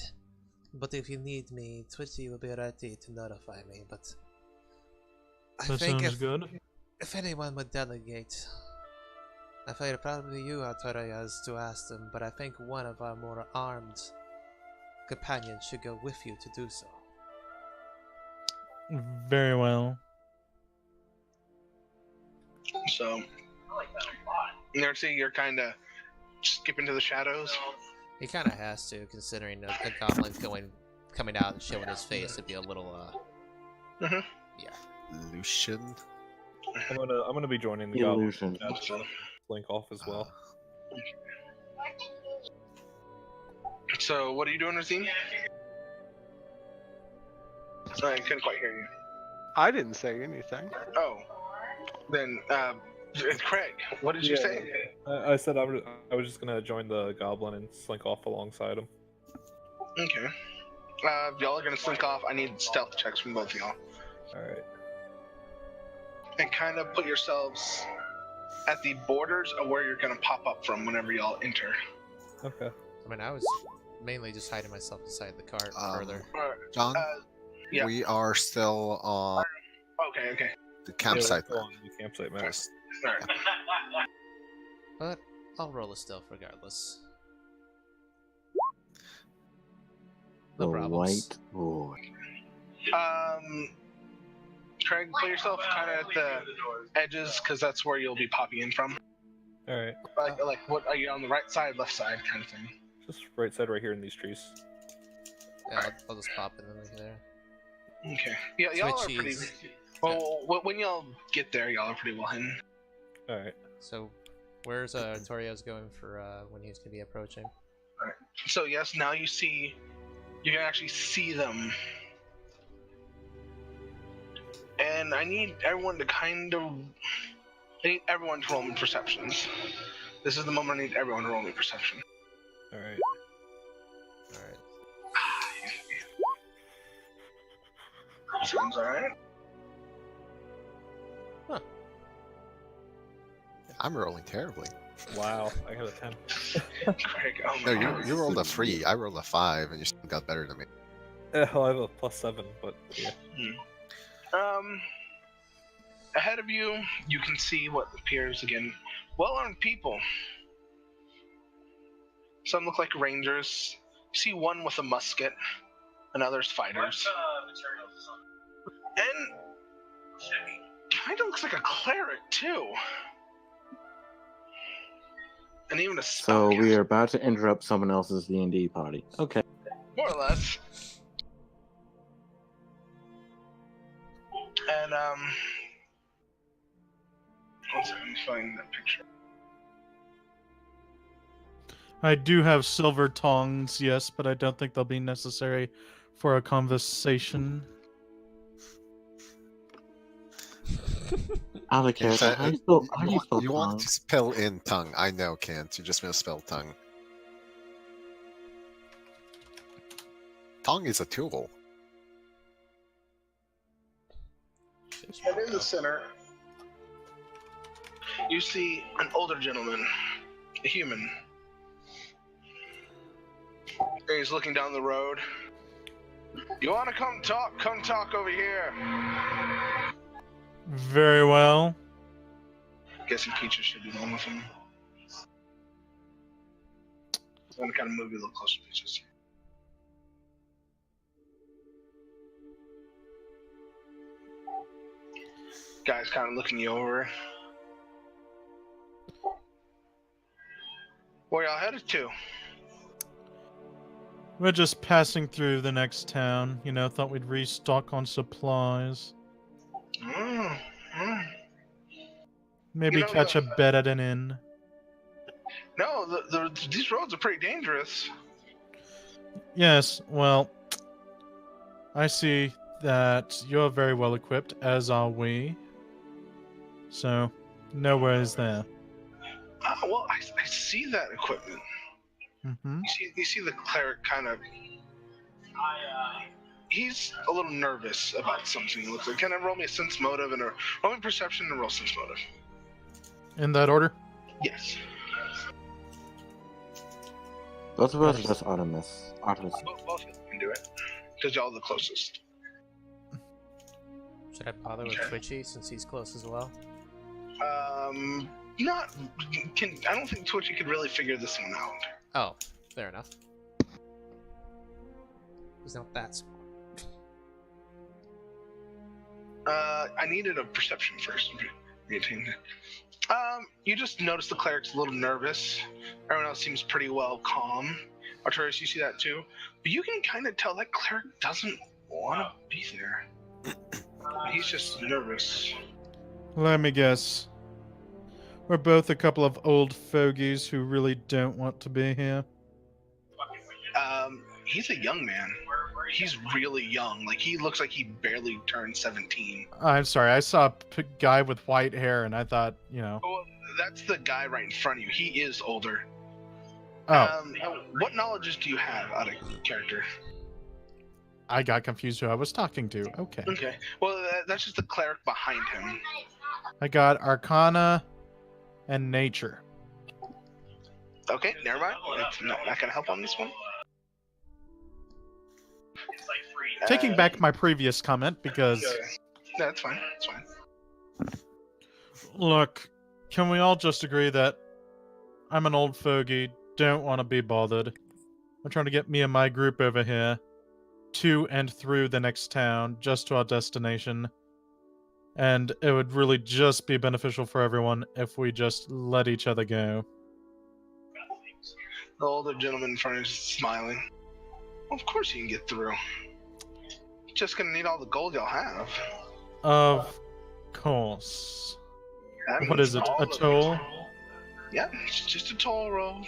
But if you need me, Twitchy will be ready to notify me. But I That think sounds good. if anyone would delegate, I figured probably you, Artorius, to ask them. But I think one of our more armed companions should go with you to do so. Very well. So, Gnerzi, you're kind of skipping to the shadows. He kind of has to, considering a goblin coming out and showing his face would be a little, Mhm. yeah. Lucian. I'm gonna be joining the Illusion. Goblin link off as well. So, what are you doing, Racine? I couldn't quite hear you. I didn't say anything. Oh, then, Craig, what did you say? I said I was just gonna join the goblin and slink off alongside him. Okay. Y'all are gonna slink off. I need stealth checks from both of y'all. Alright. And kind of put yourselves at the borders of where you're gonna pop up from whenever y'all enter. Okay. I mean, I was mainly just hiding myself inside the cart further. John, yeah. we are still on Okay. the campsite. Yeah, we're still on the campsite map. Alright. But I'll roll a stealth regardless. The No problems. White Boy. Craig, put yourself kind of at the edges, because that's where you'll be popping in from. Alright. Like, what are you on the right side, left side, kind of thing? Just right side right here in these trees. Yeah, I'll just pop in over there. Okay. Yeah, y'all are pretty. Twitchy's- Well, when y'all get there, y'all are pretty well hidden. Alright. So, where's Artorius going for when he's gonna be approaching? So yes, now you can actually see them. And I need everyone to roll me perceptions. This is the moment I need everyone to roll me perception. Alright. Alright. Sounds alright. I'm rolling terribly. Wow, I got a 10. Craig, oh No, my God. you rolled a 3. I rolled a 5, and you still got better than me. Well, I have a +7, but yeah. Ahead of you, you can see what appears again. Well-armed people. Some look like rangers. You see one with a musket, and others fighters. And kind of looks like a cleric too. And even a So spellcaster. we are about to interrupt someone else's D&D party. Okay. More or less. And one second, let me find that picture. I do have silver tongs, yes, but I don't think they'll be necessary for a conversation. Alakaz, how do you spell You want tongue? to spell in tongue. I know, Kent. You just misspelled tongue. Tongue is a tool. And in the center, you see an older gentleman, a human. And he's looking down the road. You want to come talk? Come talk over here. Very well. Guessing Peaches should be one with him. I'm gonna kind of move you a little closer, Peaches. Guy's kind of looking you over. Where y'all headed to? We're just passing through the next town. You know, thought we'd restock on supplies. Maybe You know, catch a bed at an inn. No, these roads are pretty dangerous. Yes, well, I see that you're very well equipped, as are we. So, no worries there. Well, I see that equipment. Mm-hmm. You see the cleric kind of. He's a little nervous about something. It looks like. Can I roll me a sense motive and roll me perception and roll sense motive? In that order? Yes. Both of us are just Artemis. Both of them. do it because y'all are the closest. Should I bother with Twitchy since he's close as well? Not. I don't think Twitchy could really figure this one out. Oh, fair enough. He's not that smart. I needed a perception first. You just notice the cleric's a little nervous. Everyone else seems pretty well calm. Artorius, you see that too. But you can kind of tell that cleric doesn't want to be there. He's just nervous. Let me guess. We're both a couple of old fogies who really don't want to be here. He's a young man. He's really young. Like, he looks like he barely turned 17. I'm sorry, I saw a guy with white hair and I thought, you know. Well, that's the guy right in front of you. He is older. Oh. What knowledges do you have out of character? I got confused who I was talking to. Okay. Okay. Well, that's just the cleric behind him. I got Arcana and Nature. Okay, never mind. It's not gonna help on this one. Taking back my previous comment because... No, that's fine. That's fine. Look, can we all just agree that I'm an old fogey, don't want to be bothered. I'm trying to get me and my group over here to and through the next town, just to our destination. And it would really just be beneficial for everyone if we just let each other go. The older gentleman in front of you is smiling. Well, of course you can get through. Just gonna need all the gold y'all have. Of course. That What means is it, all a of toll? Yeah, it's just a toll road.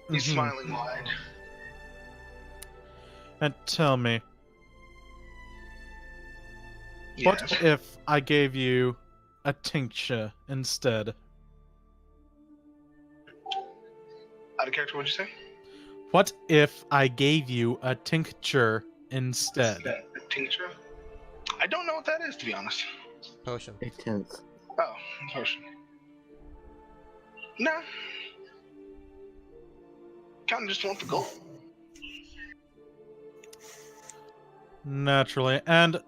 He's Mhm. smiling wide. And tell me, Yes. what if I gave you a tincture instead? Out of character, what'd you say? What if I gave you a tincture instead? A tincture? I don't know what that is, to be honest. Potion. 18th. Oh, potion. Nah. Kinda just want the gold. Naturally. And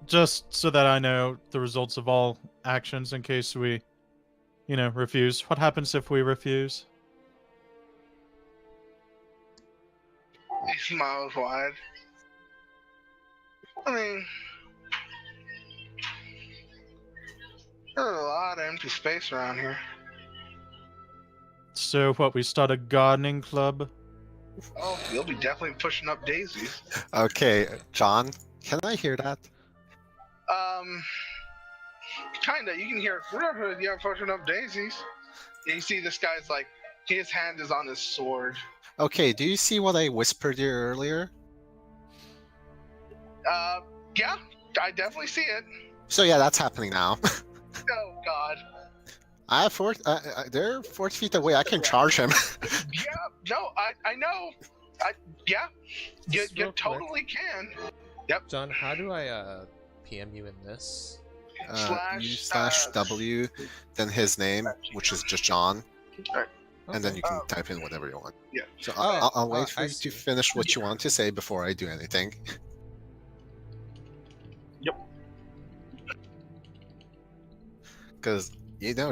just so that I know the results of all actions in case we, refuse. What happens if we refuse? He smiles wide. I mean, there's a lot of empty space around here. So what, we start a gardening club? Oh, you'll be definitely pushing up daisies. Okay, John, can I hear that? Kinda. You can hear, yeah, pushing up daisies. And you see this guy's like, his hand is on his sword. Okay, do you see what I whispered here earlier? Yeah, I definitely see it. So yeah, that's happening now. Oh God. I have they're 40 feet away. I can charge him. Yeah, no, I know. Yeah, you Just real quick. totally can. Yep. John, how do I PM you in this? You /W, then his name, which is just John, and then you can type in whatever you want. Yeah. So Oh, I'll wait for I you to see. finish what you want to say before I do anything. Yep. Because,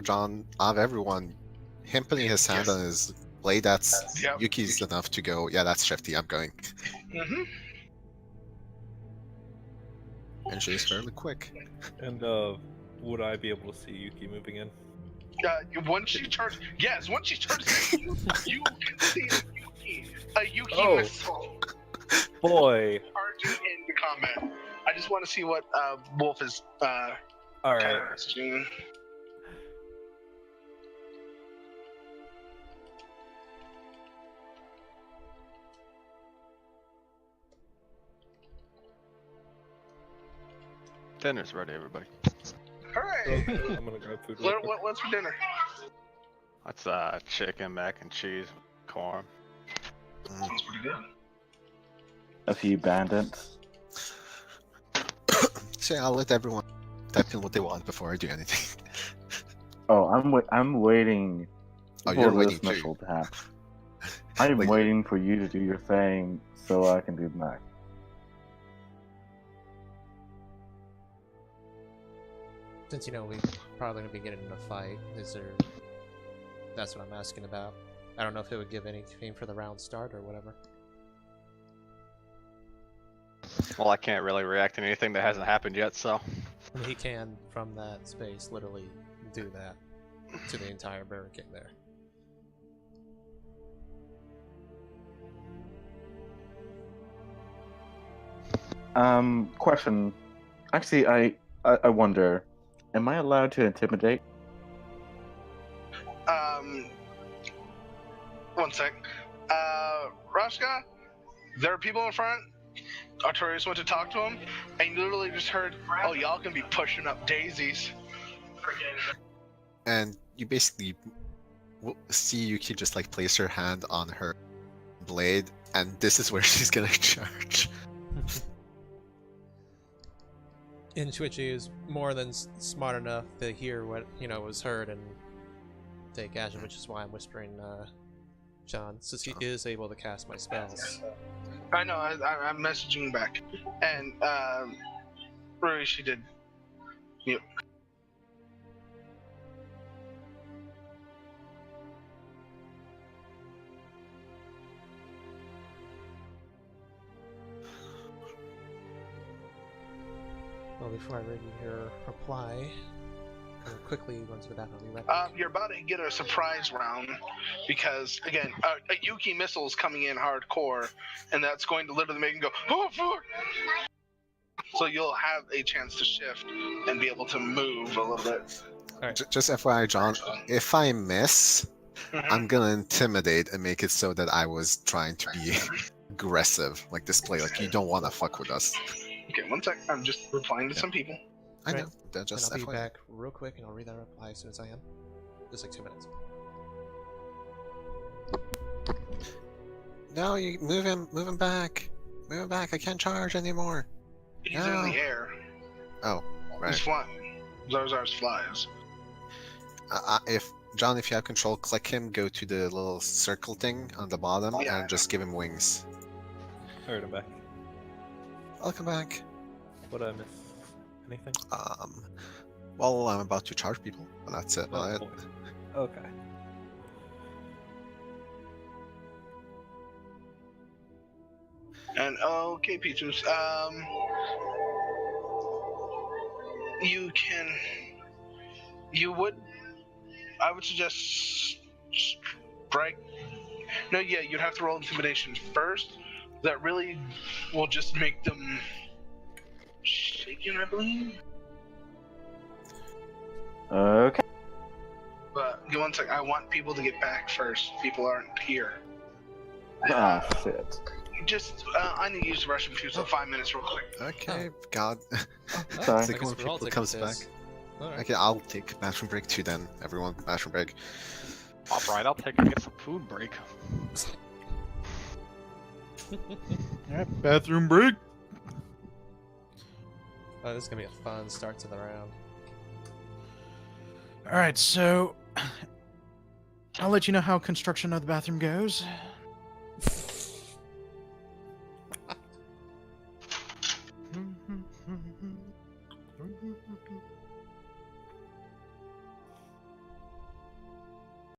John, out of everyone, him putting his hand on his blade, that's Yep. Yuki's enough to go, yeah, that's shifty, I'm going. Mm-hmm. And she's fairly quick. And would I be able to see Yuki moving in? Once you turn, yes, once you turn, you can see a Yuki Oh. missile Boy. charging into combat. I just want to see what Wolf is All right. casting. Dinner's ready, everybody. Hooray! I'm gonna grab food. Real quick. What's for dinner? That's chicken, mac and cheese, corn. Sounds pretty good. A few bandits. So yeah, I'll let everyone type in what they want before I do anything. Oh, I'm waiting Oh, for you're this waiting too. missile to happen. I am Wait. waiting for you to do your thing so I can do that. Since we probably gonna be getting in a fight, is there? That's what I'm asking about. I don't know if it would give anything for the round start or whatever. Well, I can't really react to anything that hasn't happened yet, so. I mean, he can, from that space, literally do that to the entire barricade there. Question. Actually, I wonder, am I allowed to intimidate? One sec. Rashka, there are people in front. Artorius went to talk to him, and you literally just heard, "Oh, y'all can be pushing up daisies." And you basically see Yuki just like place her hand on her blade, and this is where she's gonna charge. And Twitchy is more than smart enough to hear what was heard and take action, which is why I'm whispering, John, since he is able to cast my spells. I know. I'm messaging back, and Rui, she did. Yep. Well, before I read your reply, I'll quickly run to the bathroom. Right you're about to get a surprise round because, again, a Yuki missile is coming in hardcore, and that's going to literally make him go, "Oh, fuck!" So you'll have a chance to shift and be able to move a little bit. Right. Just FYI, John, if I miss, I'm gonna intimidate and make it so that I was trying to be aggressive, like display, like you don't want to fuck with us. Okay, one sec. I'm just replying to some people. I know. They're just and I'll be back real quick, and I'll read that reply as soon as I am. Just like 2 minutes. No, you move him back. Move him back. I can't charge anymore. He's in the air. Oh, right. He's flying. Zarzar's flies. If John, if you have control, click him. Go to the little circle thing on the bottom, and just give him wings. Alright, I'm back. Welcome back. Would I miss anything? Well, I'm about to charge people, but that's it. Oh, cool. Okay. And okay, Petrus. I would suggest strike. No, yeah, you'd have to roll intimidation first. That really will just make them shaken, I believe. Okay. But give 1 sec. I want people to get back first. People aren't here. Ah, shit. Just, I need to use the Russian fuse for 5 minutes real quick. Okay, God. Sorry. Think when people comes back. Right. Okay, I'll take bathroom break too then. Everyone, bathroom break. Alright, I'll take and get some food break. Alright, bathroom break. Oh, this is gonna be a fun start to the round. Alright, so I'll let you know how construction of the bathroom goes.